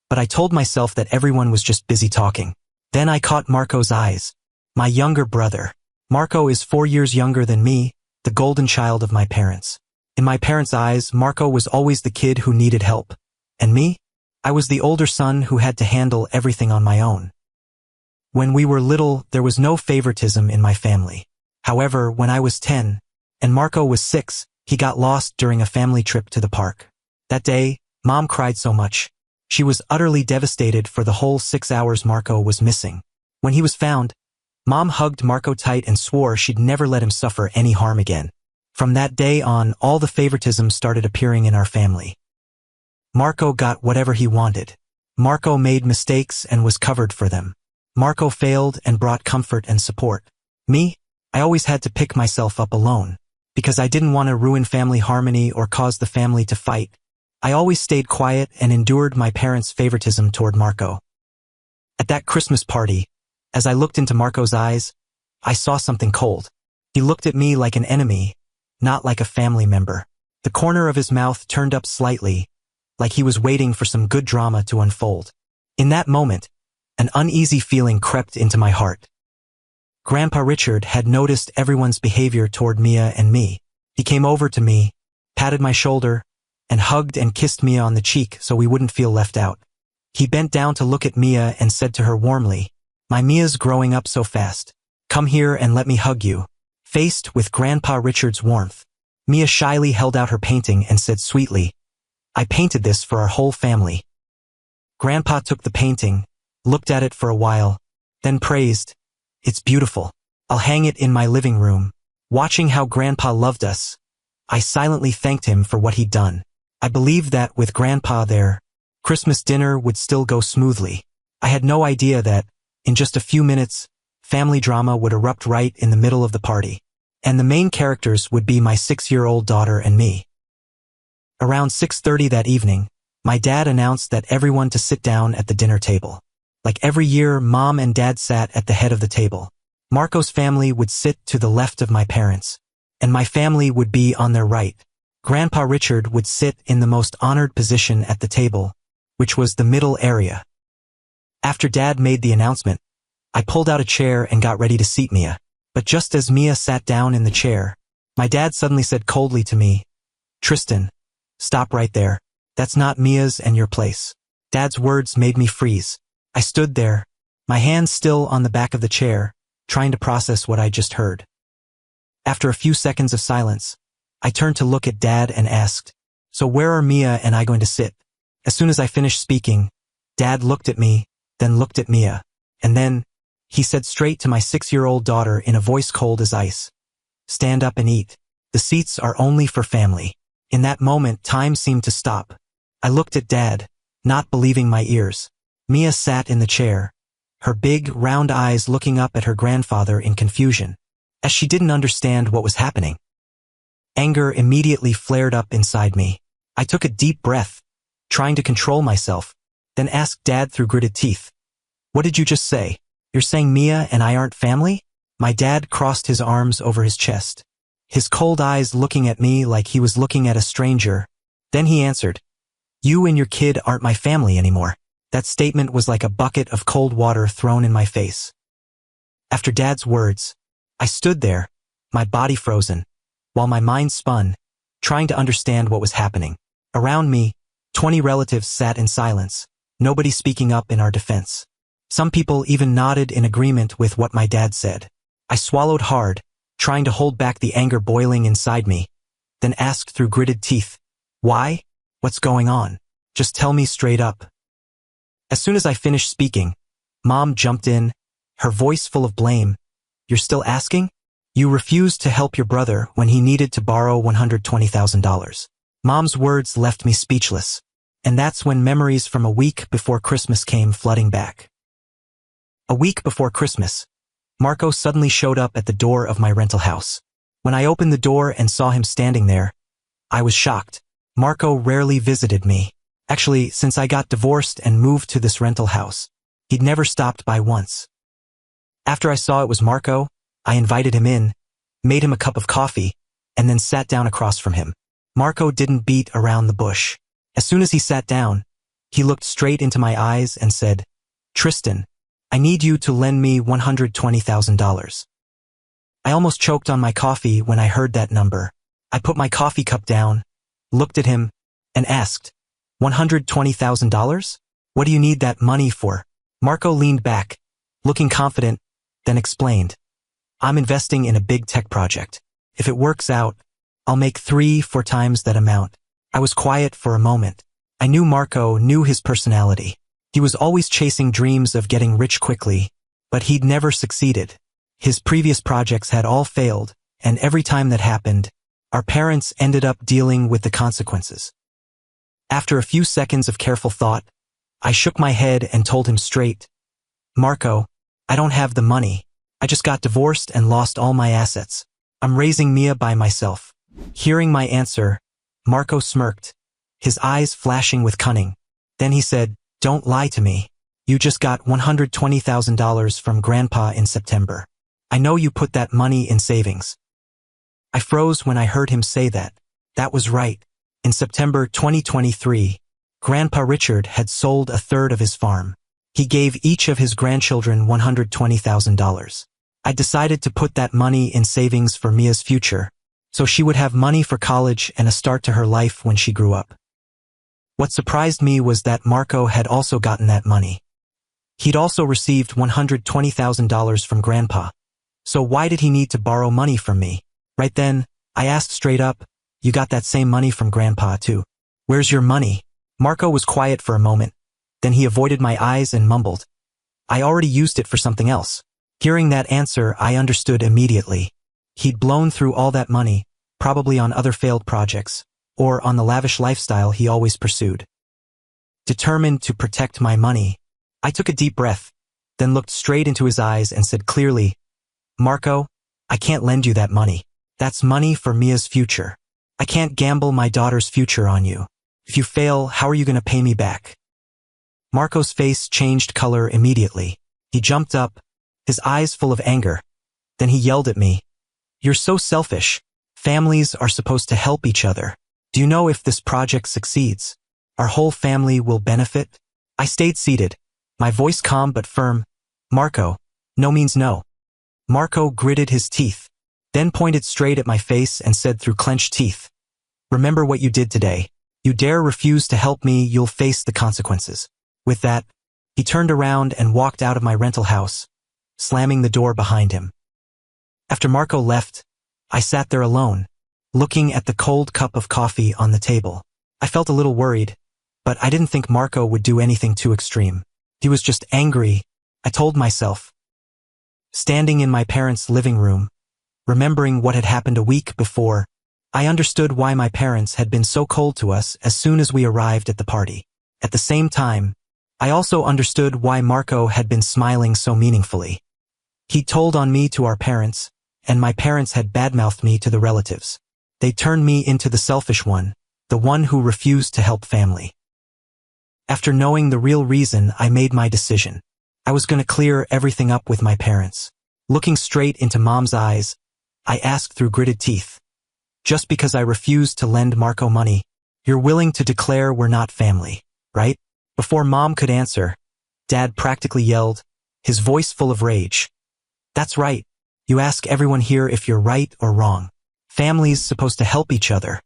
but I told myself that everyone was just busy talking. Then I caught Marco's eyes. My younger brother. Marco is 4 years younger than me, the golden child of my parents. In my parents' eyes, Marco was always the kid who needed help. And me? I was the older son who had to handle everything on my own. When we were little, there was no favoritism in my family. However, when I was 10, and Marco was 6, he got lost during a family trip to the park. That day, Mom cried so much. She was utterly devastated for the whole 6 hours Marco was missing. When he was found, Mom hugged Marco tight and swore she'd never let him suffer any harm again. From that day on, all the favoritism started appearing in our family. Marco got whatever he wanted. Marco made mistakes and was covered for them. Marco failed and brought comfort and support. Me? I always had to pick myself up alone. Because I didn't want to ruin family harmony or cause the family to fight, I always stayed quiet and endured my parents' favoritism toward Marco. At that Christmas party, as I looked into Marco's eyes, I saw something cold. He looked at me like an enemy, not like a family member. The corner of his mouth turned up slightly, like he was waiting for some good drama to unfold. In that moment, an uneasy feeling crept into my heart. Grandpa Richard had noticed everyone's behavior toward Mia and me. He came over to me, patted my shoulder, and hugged and kissed Mia on the cheek so we wouldn't feel left out. He bent down to look at Mia and said to her warmly, "My Mia's growing up so fast. Come here and let me hug you." Faced with Grandpa Richard's warmth, Mia shyly held out her painting and said sweetly, "I painted this for our whole family." Grandpa took the painting, looked at it for a while, then praised, "It's beautiful. I'll hang it in my living room." Watching how Grandpa loved us, I silently thanked him for what he'd done. I believed that with Grandpa there, Christmas dinner would still go smoothly. I had no idea that, in just a few minutes, family drama would erupt right in the middle of the party, and the main characters would be my 6-year-old daughter and me. Around 6:30 that evening, my dad announced that everyone to sit down at the dinner table. Like every year, Mom and Dad sat at the head of the table. Marco's family would sit to the left of my parents, and my family would be on their right. Grandpa Richard would sit in the most honored position at the table, which was the middle area. After Dad made the announcement, I pulled out a chair and got ready to seat Mia. But just as Mia sat down in the chair, my dad suddenly said coldly to me, "Tristan, stop right there. That's not Mia's and your place." Dad's words made me freeze. I stood there, my hands still on the back of the chair, trying to process what I just heard. After a few seconds of silence, I turned to look at Dad and asked, "So where are Mia and I going to sit?" As soon as I finished speaking, Dad looked at me, then looked at Mia, and then he said straight to my 6-year-old daughter in a voice cold as ice, "Stand up and eat. The seats are only for family." In that moment, time seemed to stop. I looked at Dad, not believing my ears. Mia sat in the chair, her big, round eyes looking up at her grandfather in confusion, as she didn't understand what was happening. Anger immediately flared up inside me. I took a deep breath, trying to control myself, then asked Dad through gritted teeth, "What did you just say? You're saying Mia and I aren't family?" My dad crossed his arms over his chest, his cold eyes looking at me like he was looking at a stranger. Then he answered, "You and your kid aren't my family anymore." That statement was like a bucket of cold water thrown in my face. After Dad's words, I stood there, my body frozen, while my mind spun, trying to understand what was happening. Around me, 20 relatives sat in silence, nobody speaking up in our defense. Some people even nodded in agreement with what my dad said. I swallowed hard, trying to hold back the anger boiling inside me, then asked through gritted teeth, "Why? What's going on? Just tell me straight up." As soon as I finished speaking, Mom jumped in, her voice full of blame. "You're still asking? You refused to help your brother when he needed to borrow $120,000. Mom's words left me speechless, and that's when memories from a week before Christmas came flooding back. A week before Christmas, Marco suddenly showed up at the door of my rental house. When I opened the door and saw him standing there, I was shocked. Marco rarely visited me. Actually, since I got divorced and moved to this rental house, he'd never stopped by once. After I saw it was Marco, I invited him in, made him a cup of coffee, and then sat down across from him. Marco didn't beat around the bush. As soon as he sat down, he looked straight into my eyes and said, "Tristan, I need you to lend me $120,000. I almost choked on my coffee when I heard that number. I put my coffee cup down, looked at him, and asked, $120,000? What do you need that money for?" Marco leaned back, looking confident, then explained, "I'm investing in a big tech project. If it works out, I'll make 3-4 times that amount." I was quiet for a moment. I knew Marco knew his personality. He was always chasing dreams of getting rich quickly, but he'd never succeeded. His previous projects had all failed, and every time that happened, our parents ended up dealing with the consequences. After a few seconds of careful thought, I shook my head and told him straight, "Marco, I don't have the money. I just got divorced and lost all my assets. I'm raising Mia by myself." Hearing my answer, Marco smirked, his eyes flashing with cunning. Then he said, "Don't lie to me. You just got $120,000 from Grandpa in September. I know you put that money in savings." I froze when I heard him say that. That was right. In September 2023, Grandpa Richard had sold 1/3 of his farm. He gave each of his grandchildren $120,000. I decided to put that money in savings for Mia's future, so she would have money for college and a start to her life when she grew up. What surprised me was that Marco had also gotten that money. He'd also received $120,000 from Grandpa. So why did he need to borrow money from me? Right then, I asked straight up, "You got that same money from Grandpa too? Where's your money?" Marco was quiet for a moment. Then he avoided my eyes and mumbled, "I already used it for something else." Hearing that answer, I understood immediately. He'd blown through all that money, probably on other failed projects, or on the lavish lifestyle he always pursued. Determined to protect my money, I took a deep breath, then looked straight into his eyes and said clearly, "Marco, I can't lend you that money. That's money for Mia's future. I can't gamble my daughter's future on you. If you fail, how are you going to pay me back?" Marco's face changed color immediately. He jumped up, his eyes full of anger. Then he yelled at me, "You're so selfish. Families are supposed to help each other. Do you know if this project succeeds, our whole family will benefit?" I stayed seated, my voice calm but firm. "Marco, no means no." Marco gritted his teeth, then pointed straight at my face and said through clenched teeth, "Remember what you did today. You dare refuse to help me, you'll face the consequences." With that, he turned around and walked out of my rental house, slamming the door behind him. After Marco left, I sat there alone, looking at the cold cup of coffee on the table. I felt a little worried, but I didn't think Marco would do anything too extreme. He was just angry, I told myself. Standing in my parents' living room, remembering what had happened a week before, I understood why my parents had been so cold to us as soon as we arrived at the party. At the same time, I also understood why Marco had been smiling so meaningfully. He told on me to our parents, and my parents had badmouthed me to the relatives. They turned me into the selfish one, the one who refused to help family. After knowing the real reason, I made my decision. I was going to clear everything up with my parents. Looking straight into Mom's eyes, I asked through gritted teeth, "Just because I refused to lend Marco money, you're willing to declare we're not family, right?" Before Mom could answer, Dad practically yelled, his voice full of rage, "That's right. You ask everyone here if you're right or wrong. Family's supposed to help each other."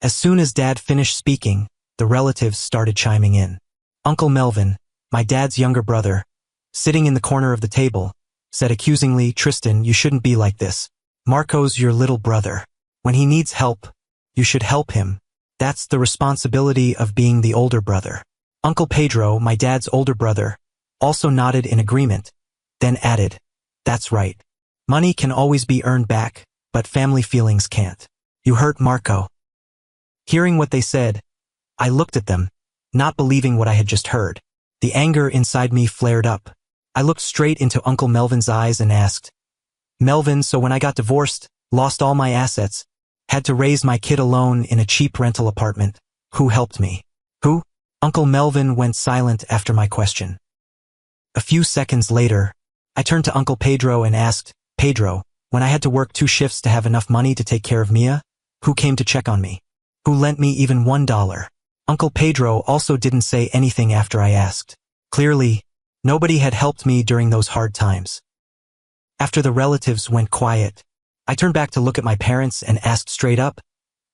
As soon as Dad finished speaking, the relatives started chiming in. Uncle Melvin, my dad's younger brother, sitting in the corner of the table, said accusingly, "Tristan, you shouldn't be like this. Marco's your little brother. When he needs help, you should help him. That's the responsibility of being the older brother." Uncle Pedro, my dad's older brother, also nodded in agreement, then added, "That's right. Money can always be earned back, but family feelings can't. You hurt Marco." Hearing what they said, I looked at them, not believing what I had just heard. The anger inside me flared up. I looked straight into Uncle Melvin's eyes and asked, "Melvin, so when I got divorced, lost all my assets, had to raise my kid alone in a cheap rental apartment, who helped me?" "Who?" Uncle Melvin went silent after my question. A few seconds later, I turned to Uncle Pedro and asked, "Pedro, when I had to work 2 shifts to have enough money to take care of Mia, who came to check on me? Who lent me even $1? Uncle Pedro also didn't say anything after I asked. Clearly, nobody had helped me during those hard times. After the relatives went quiet, I turned back to look at my parents and asked straight up,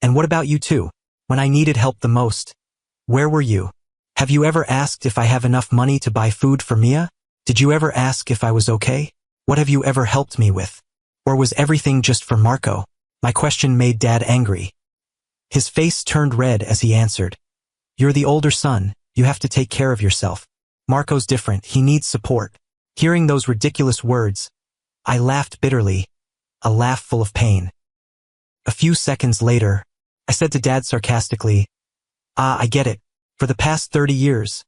"And what about you two? When I needed help the most, where were you? Have you ever asked if I have enough money to buy food for Mia? Did you ever ask if I was okay? What have you ever helped me with? Or was everything just for Marco?" My question made Dad angry. His face turned red as he answered, "You're the older son, you have to take care of yourself. Marco's different, he needs support." Hearing those ridiculous words, I laughed bitterly, a laugh full of pain. A few seconds later, I said to Dad sarcastically, I get it. For the past 30 years,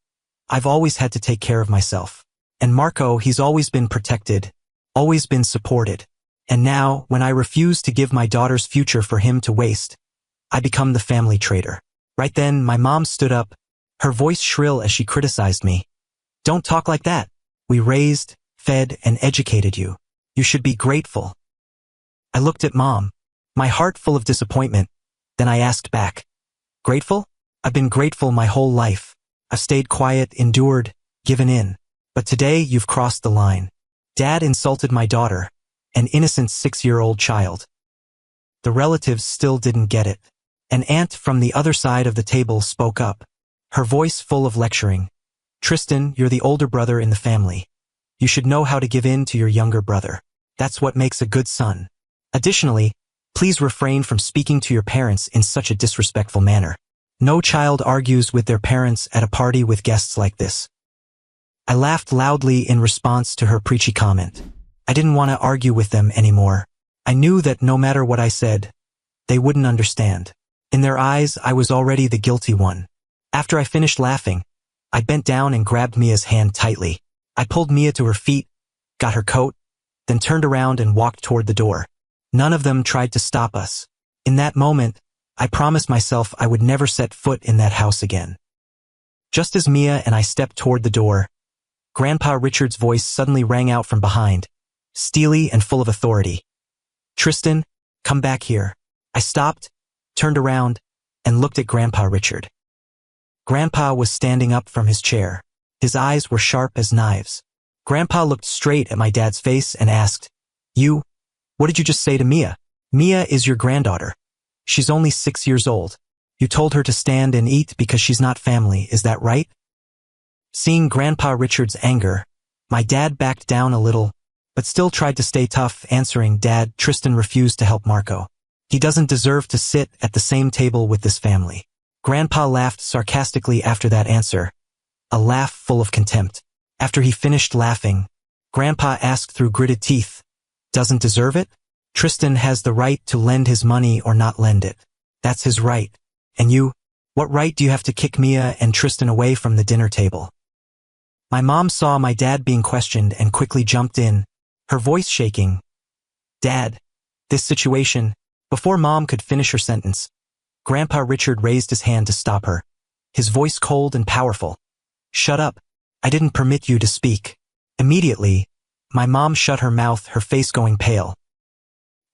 I've always had to take care of myself. And Marco, he's always been protected, always been supported. And now, when I refuse to give my daughter's future for him to waste, I become the family traitor." Right then, my mom stood up, her voice shrill as she criticized me. "Don't talk like that. We raised, fed, and educated you. You should be grateful." I looked at Mom, my heart full of disappointment. Then I asked back, "Grateful? I've been grateful my whole life. I've stayed quiet, endured, given in. But today you've crossed the line. Dad insulted my daughter, an innocent 6-year-old child. The relatives still didn't get it. An aunt from the other side of the table spoke up, her voice full of lecturing. Tristan, you're the older brother in the family. You should know how to give in to your younger brother. That's what makes a good son. Additionally, please refrain from speaking to your parents in such a disrespectful manner. No child argues with their parents at a party with guests like this. I laughed loudly in response to her preachy comment. I didn't want to argue with them anymore. I knew that no matter what I said, they wouldn't understand. In their eyes, I was already the guilty one. After I finished laughing, I bent down and grabbed Mia's hand tightly. I pulled Mia to her feet, got her coat, then turned around and walked toward the door. None of them tried to stop us. In that moment, I promised myself I would never set foot in that house again. Just as Mia and I stepped toward the door, Grandpa Richard's voice suddenly rang out from behind, steely and full of authority. Tristan, come back here. I stopped, turned around, and looked at Grandpa Richard. Grandpa was standing up from his chair. His eyes were sharp as knives. Grandpa looked straight at my dad's face and asked, What did you just say to Mia? Mia is your granddaughter. She's only 6 years old. You told her to stand and eat because she's not family, is that right? Seeing Grandpa Richard's anger, my dad backed down a little, but still tried to stay tough, answering, Dad, Tristan refused to help Marco. He doesn't deserve to sit at the same table with this family. Grandpa laughed sarcastically after that answer, a laugh full of contempt. After he finished laughing, Grandpa asked through gritted teeth, Doesn't deserve it? Tristan has the right to lend his money or not lend it. That's his right. And you, what right do you have to kick Mia and Tristan away from the dinner table? My mom saw my dad being questioned and quickly jumped in, her voice shaking. Dad, this situation. Before Mom could finish her sentence, Grandpa Richard raised his hand to stop her, his voice cold and powerful. Shut up. I didn't permit you to speak. Immediately, my mom shut her mouth, her face going pale.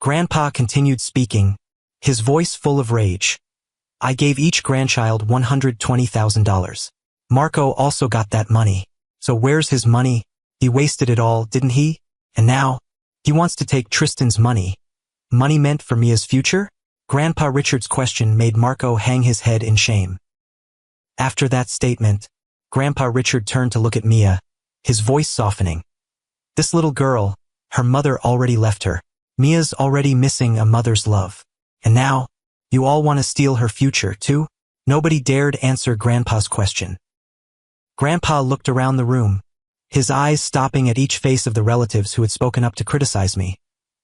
Grandpa continued speaking, his voice full of rage. I gave each grandchild $120,000. Marco also got that money. So where's his money? He wasted it all, didn't he? And now, he wants to take Tristan's money. Money meant for Mia's future? Grandpa Richard's question made Marco hang his head in shame. After that statement, Grandpa Richard turned to look at Mia, his voice softening. This little girl, her mother already left her. Mia's already missing a mother's love. And now, you all want to steal her future, too? Nobody dared answer Grandpa's question. Grandpa looked around the room, his eyes stopping at each face of the relatives who had spoken up to criticize me.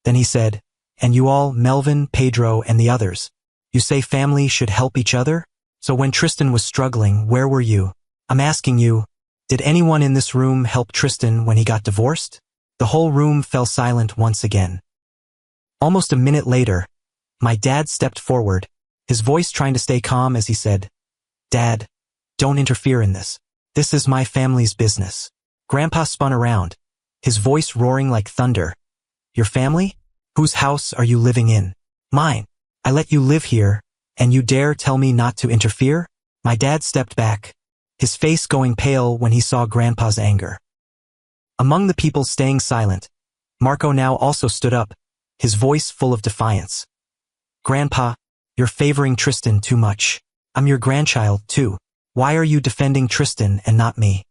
Then he said, And you all, Melvin, Pedro, and the others, you say family should help each other? So when Tristan was struggling, where were you? I'm asking you, did anyone in this room help Tristan when he got divorced? The whole room fell silent once again. Almost a minute later, my dad stepped forward, his voice trying to stay calm as he said, Dad, don't interfere in this. This is my family's business. Grandpa spun around, his voice roaring like thunder. Your family? Whose house are you living in? Mine. I let you live here, and you dare tell me not to interfere? My dad stepped back, his face going pale when he saw Grandpa's anger. Among the people staying silent, Marco now also stood up, his voice full of defiance. Grandpa, you're favoring Tristan too much. I'm your grandchild, too. Why are you defending Tristan and not me?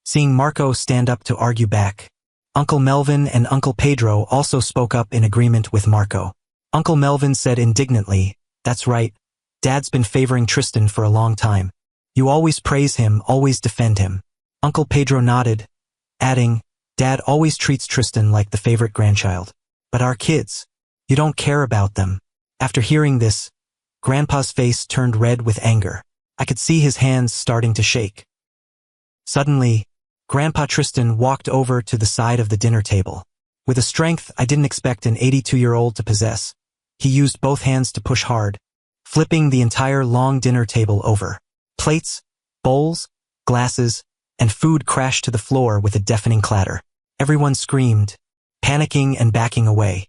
Seeing Marco stand up to argue back, Uncle Melvin and Uncle Pedro also spoke up in agreement with Marco. Uncle Melvin said indignantly, That's right. Dad's been favoring Tristan for a long time. You always praise him, always defend him. Uncle Pedro nodded, adding, Dad always treats Tristan like the favorite grandchild. But our kids, you don't care about them. After hearing this, Grandpa's face turned red with anger. I could see his hands starting to shake. Suddenly, Grandpa Tristan walked over to the side of the dinner table. With a strength I didn't expect an 82-year-old to possess, he used both hands to push hard, flipping the entire long dinner table over. Plates, bowls, glasses, and food crashed to the floor with a deafening clatter. Everyone screamed, panicking and backing away.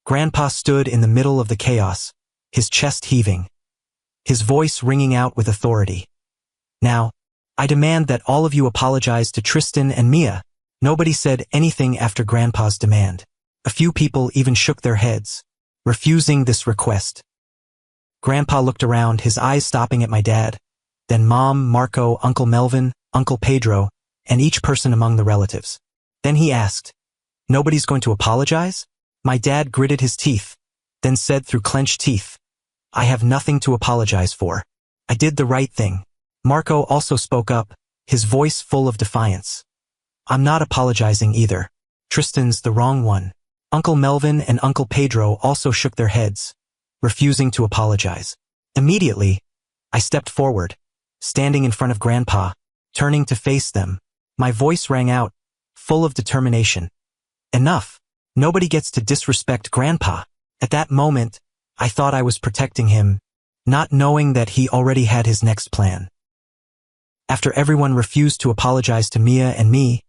Grandpa stood in the middle of the chaos, his chest heaving, his voice ringing out with authority. Now, I demand that all of you apologize to Tristan and Mia. Nobody said anything after Grandpa's demand. A few people even shook their heads, refusing this request. Grandpa looked around, his eyes stopping at my dad, then Mom, Marco, Uncle Melvin, Uncle Pedro, and each person among the relatives. Then he asked, "Nobody's going to apologize?" My dad gritted his teeth, then said through clenched teeth, "I have nothing to apologize for. I did the right thing." Marco also spoke up, his voice full of defiance. "I'm not apologizing either. Tristan's the wrong one." Uncle Melvin and Uncle Pedro also shook their heads, refusing to apologize. Immediately, I stepped forward, standing in front of Grandpa, turning to face them. My voice rang out, full of determination. "Enough. Nobody gets to disrespect Grandpa." At that moment, I thought I was protecting him, not knowing that he already had his next plan. After everyone refused to apologize to Mia and me,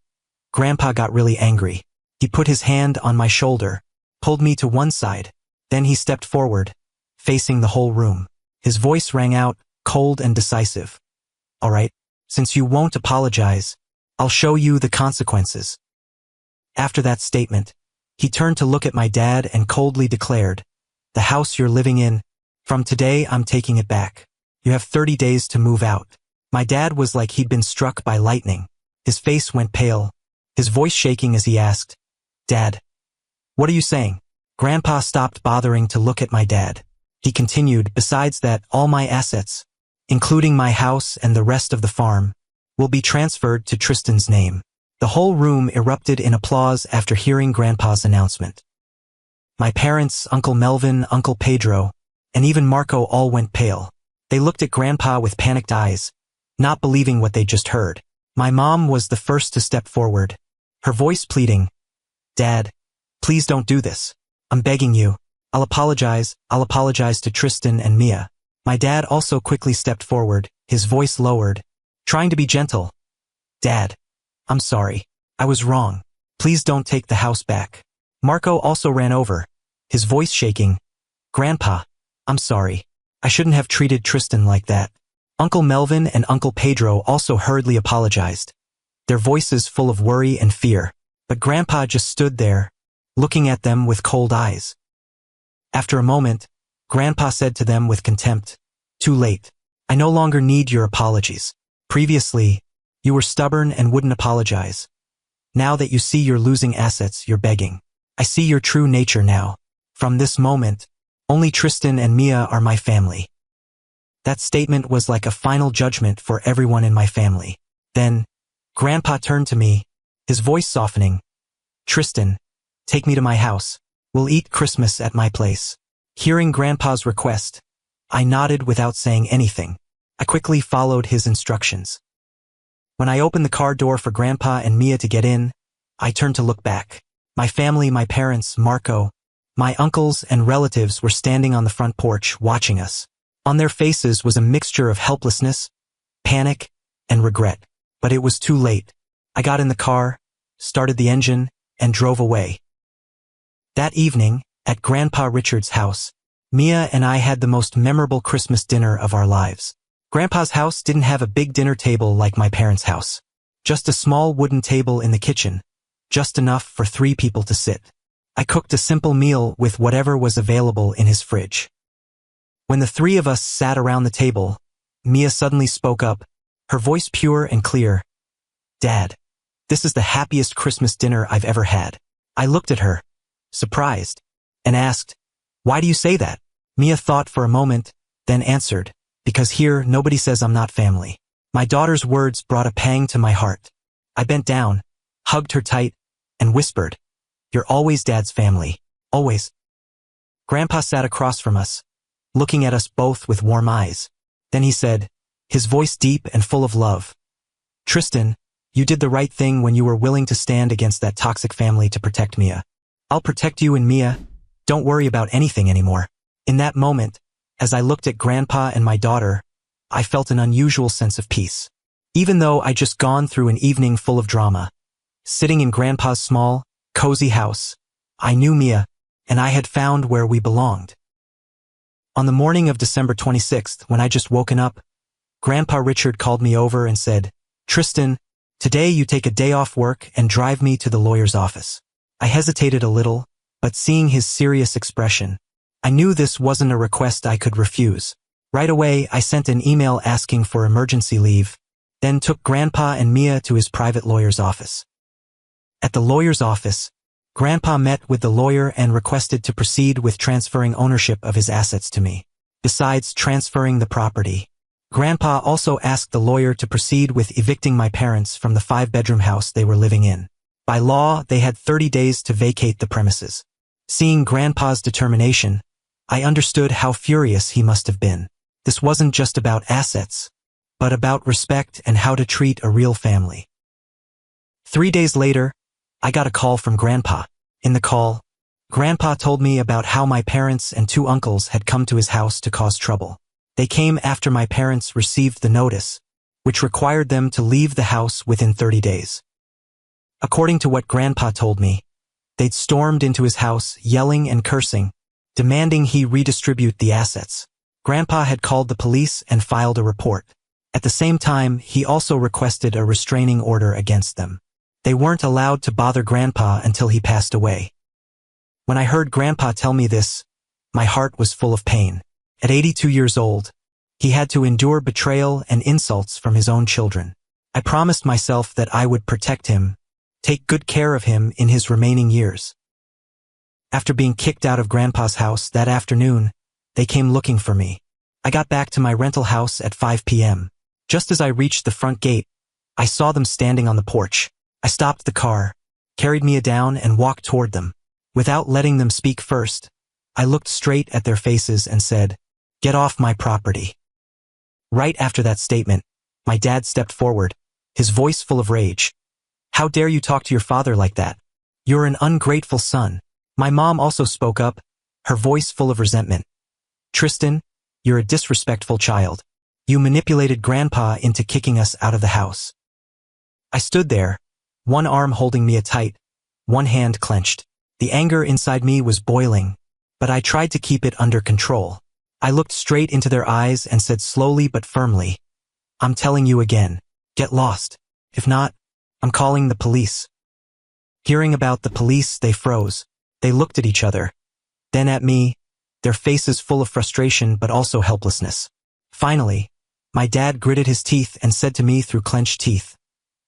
Grandpa got really angry. He put his hand on my shoulder, pulled me to one side, then he stepped forward, facing the whole room. His voice rang out, cold and decisive. "All right, since you won't apologize, I'll show you the consequences." After that statement, he turned to look at my dad and coldly declared, "The house you're living in, from today I'm taking it back. You have 30 days to move out." My dad was like he'd been struck by lightning. His face went pale, his voice shaking as he asked, "Dad, what are you saying?" Grandpa stopped bothering to look at my dad. He continued, "Besides that, all my assets, including my house and the rest of the farm, will be transferred to Tristan's name." The whole room erupted in applause after hearing Grandpa's announcement. My parents, Uncle Melvin, Uncle Pedro, and even Marco all went pale. They looked at Grandpa with panicked eyes, not believing what they just heard. My mom was the first to step forward, her voice pleading, "Dad, please don't do this. I'm begging you. I'll apologize to Tristan and Mia." My dad also quickly stepped forward, his voice lowered, trying to be gentle. "Dad, I'm sorry. I was wrong. Please don't take the house back." Marco also ran over, his voice shaking. "Grandpa, I'm sorry. I shouldn't have treated Tristan like that." Uncle Melvin and Uncle Pedro also hurriedly apologized, their voices full of worry and fear. But Grandpa just stood there, looking at them with cold eyes. After a moment, Grandpa said to them with contempt, "Too late. I no longer need your apologies. Previously, you were stubborn and wouldn't apologize. Now that you see you're losing assets, you're begging. I see your true nature now. From this moment, only Tristan and Mia are my family." That statement was like a final judgment for everyone in my family. Then, Grandpa turned to me, his voice softening. "Tristan, take me to my house. We'll eat Christmas at my place." Hearing Grandpa's request, I nodded without saying anything. I quickly followed his instructions. When I opened the car door for Grandpa and Mia to get in, I turned to look back. My family, my parents, Marco, my uncles and relatives were standing on the front porch watching us. On their faces was a mixture of helplessness, panic, and regret. But it was too late. I got in the car, started the engine, and drove away. That evening, at Grandpa Richard's house, Mia and I had the most memorable Christmas dinner of our lives. Grandpa's house didn't have a big dinner table like my parents' house. Just a small wooden table in the kitchen, just enough for 3 people to sit. I cooked a simple meal with whatever was available in his fridge. When the 3 of us sat around the table, Mia suddenly spoke up, her voice pure and clear. "Dad, this is the happiest Christmas dinner I've ever had." I looked at her, surprised, and asked, "Why do you say that?" Mia thought for a moment, then answered, "Because here nobody says I'm not family." My daughter's words brought a pang to my heart. I bent down, hugged her tight, and whispered, "You're always Dad's family, always." Grandpa sat across from us, looking at us both with warm eyes. Then he said, his voice deep and full of love, "Tristan, you did the right thing when you were willing to stand against that toxic family to protect Mia. I'll protect you and Mia. Don't worry about anything anymore." In that moment, as I looked at Grandpa and my daughter, I felt an unusual sense of peace. Even though I'd just gone through an evening full of drama, sitting in Grandpa's small, cozy house, I knew Mia, and I had found where we belonged. On the morning of December 26th, when I just woken up, Grandpa Richard called me over and said, "Tristan, Today you take a day off work and drive me to the lawyer's office. I hesitated a little, but seeing his serious expression, I knew this wasn't a request I could refuse. Right away, I sent an email asking for emergency leave, then took Grandpa and Mia to his private lawyer's office. At the lawyer's office, Grandpa met with the lawyer and requested to proceed with transferring ownership of his assets to me. Besides transferring the property, Grandpa also asked the lawyer to proceed with evicting my parents from the 5-bedroom house they were living in. By law, they had 30 days to vacate the premises. Seeing Grandpa's determination, I understood how furious he must have been. This wasn't just about assets, but about respect and how to treat a real family. 3 days later, I got a call from Grandpa. In the call, Grandpa told me about how my parents and 2 uncles had come to his house to cause trouble. They came after my parents received the notice, which required them to leave the house within 30 days. According to what Grandpa told me, they'd stormed into his house yelling and cursing, demanding he redistribute the assets. Grandpa had called the police and filed a report. At the same time, he also requested a restraining order against them. They weren't allowed to bother Grandpa until he passed away. When I heard Grandpa tell me this, my heart was full of pain. At 82 years old, he had to endure betrayal and insults from his own children. I promised myself that I would protect him, take good care of him in his remaining years. After being kicked out of Grandpa's house that afternoon, they came looking for me. I got back to my rental house at 5 p.m. Just as I reached the front gate, I saw them standing on the porch. I stopped the car, carried Mia down, and walked toward them. Without letting them speak first, I looked straight at their faces and said, "Get off my property." Right after that statement, my dad stepped forward, his voice full of rage. "How dare you talk to your father like that? You're an ungrateful son." My mom also spoke up, her voice full of resentment. "Tristan, you're a disrespectful child. You manipulated Grandpa into kicking us out of the house." I stood there, one arm holding Mia tight, one hand clenched. The anger inside me was boiling, but I tried to keep it under control. I looked straight into their eyes and said slowly but firmly, "I'm telling you again, get lost. If not, I'm calling the police." Hearing about the police, they froze. They looked at each other, then at me, their faces full of frustration but also helplessness. Finally, my dad gritted his teeth and said to me through clenched teeth,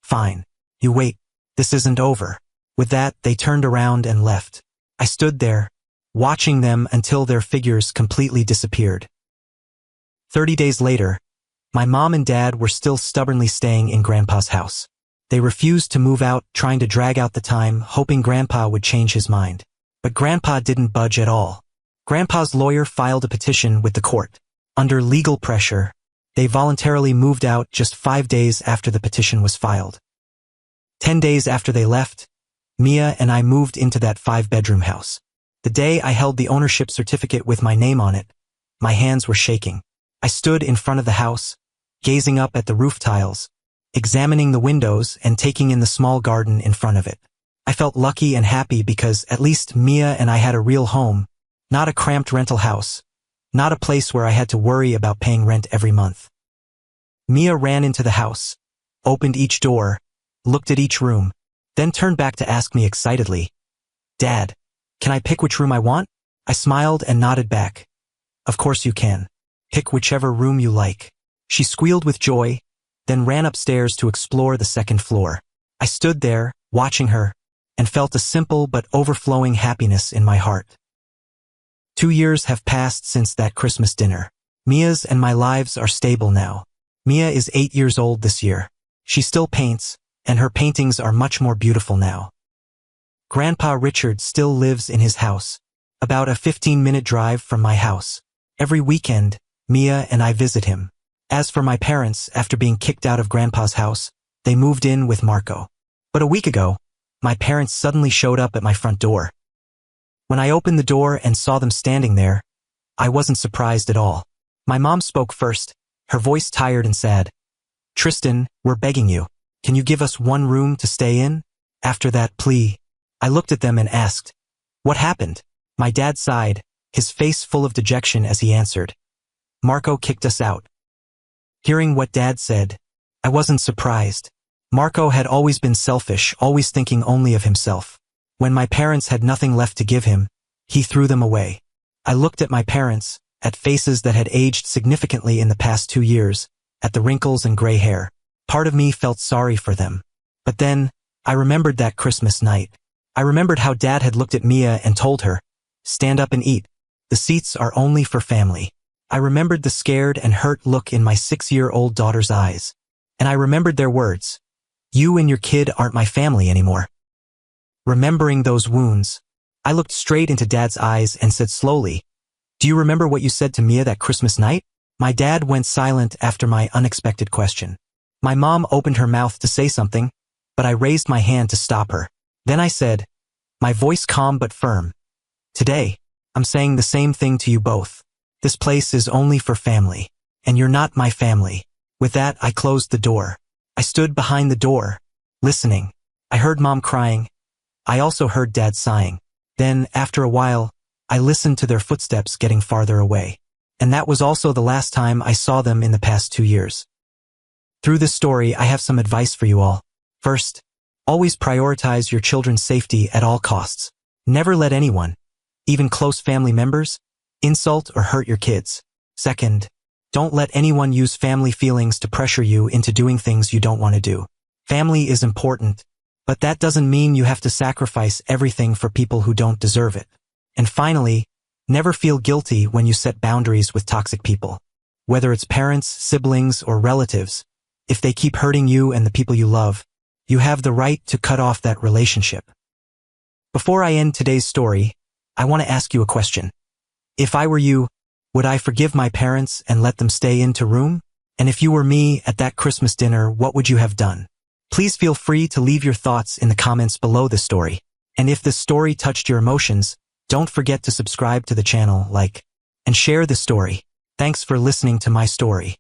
"Fine, you wait, this isn't over." With that, they turned around and left. I stood there, watching them until their figures completely disappeared. 30 days later, my mom and dad were still stubbornly staying in Grandpa's house. They refused to move out, trying to drag out the time, hoping Grandpa would change his mind. But Grandpa didn't budge at all. Grandpa's lawyer filed a petition with the court. Under legal pressure, they voluntarily moved out just 5 days after the petition was filed. 10 days after they left, Mia and I moved into that 5-bedroom house. The day I held the ownership certificate with my name on it, my hands were shaking. I stood in front of the house, gazing up at the roof tiles, examining the windows and taking in the small garden in front of it. I felt lucky and happy because at least Mia and I had a real home, not a cramped rental house, not a place where I had to worry about paying rent every month. Mia ran into the house, opened each door, looked at each room, then turned back to ask me excitedly, "Dad, can I pick which room I want?" I smiled and nodded back. "Of course you can. Pick whichever room you like." She squealed with joy, then ran upstairs to explore the second floor. I stood there, watching her, and felt a simple but overflowing happiness in my heart. 2 years have passed since that Christmas dinner. Mia's and my lives are stable now. Mia is 8 years old this year. She still paints, and her paintings are much more beautiful now. Grandpa Richard still lives in his house, about a 15-minute drive from my house. Every weekend, Mia and I visit him. As for my parents, after being kicked out of Grandpa's house, they moved in with Marco. But a week ago, my parents suddenly showed up at my front door. When I opened the door and saw them standing there, I wasn't surprised at all. My mom spoke first, her voice tired and sad. "Tristan, we're begging you. Can you give us one room to stay in?" After that plea, I looked at them and asked, "What happened?" My dad sighed, his face full of dejection as he answered, "Marco kicked us out." Hearing what Dad said, I wasn't surprised. Marco had always been selfish, always thinking only of himself. When my parents had nothing left to give him, he threw them away. I looked at my parents, at faces that had aged significantly in the past 2 years, at the wrinkles and gray hair. Part of me felt sorry for them. But then, I remembered that Christmas night. I remembered how Dad had looked at Mia and told her, "Stand up and eat. The seats are only for family." I remembered the scared and hurt look in my 6-year-old daughter's eyes. And I remembered their words, "You and your kid aren't my family anymore." Remembering those wounds, I looked straight into Dad's eyes and said slowly, "Do you remember what you said to Mia that Christmas night?" My dad went silent after my unexpected question. My mom opened her mouth to say something, but I raised my hand to stop her. Then I said, my voice calm but firm, "Today, I'm saying the same thing to you both. This place is only for family, and you're not my family." With that, I closed the door. I stood behind the door, listening. I heard Mom crying. I also heard Dad sighing. Then, after a while, I listened to their footsteps getting farther away. And that was also the last time I saw them in the past 2 years. Through this story, I have some advice for you all. First, always prioritize your children's safety at all costs. Never let anyone, even close family members, insult or hurt your kids. Second, don't let anyone use family feelings to pressure you into doing things you don't want to do. Family is important, but that doesn't mean you have to sacrifice everything for people who don't deserve it. And finally, never feel guilty when you set boundaries with toxic people. Whether it's parents, siblings, or relatives, if they keep hurting you and the people you love, you have the right to cut off that relationship. Before I end today's story, I want to ask you a question. If I were you, would I forgive my parents and let them stay into room? And if you were me at that Christmas dinner, what would you have done? Please feel free to leave your thoughts in the comments below this story. And if this story touched your emotions, don't forget to subscribe to the channel, like, and share the story. Thanks for listening to my story.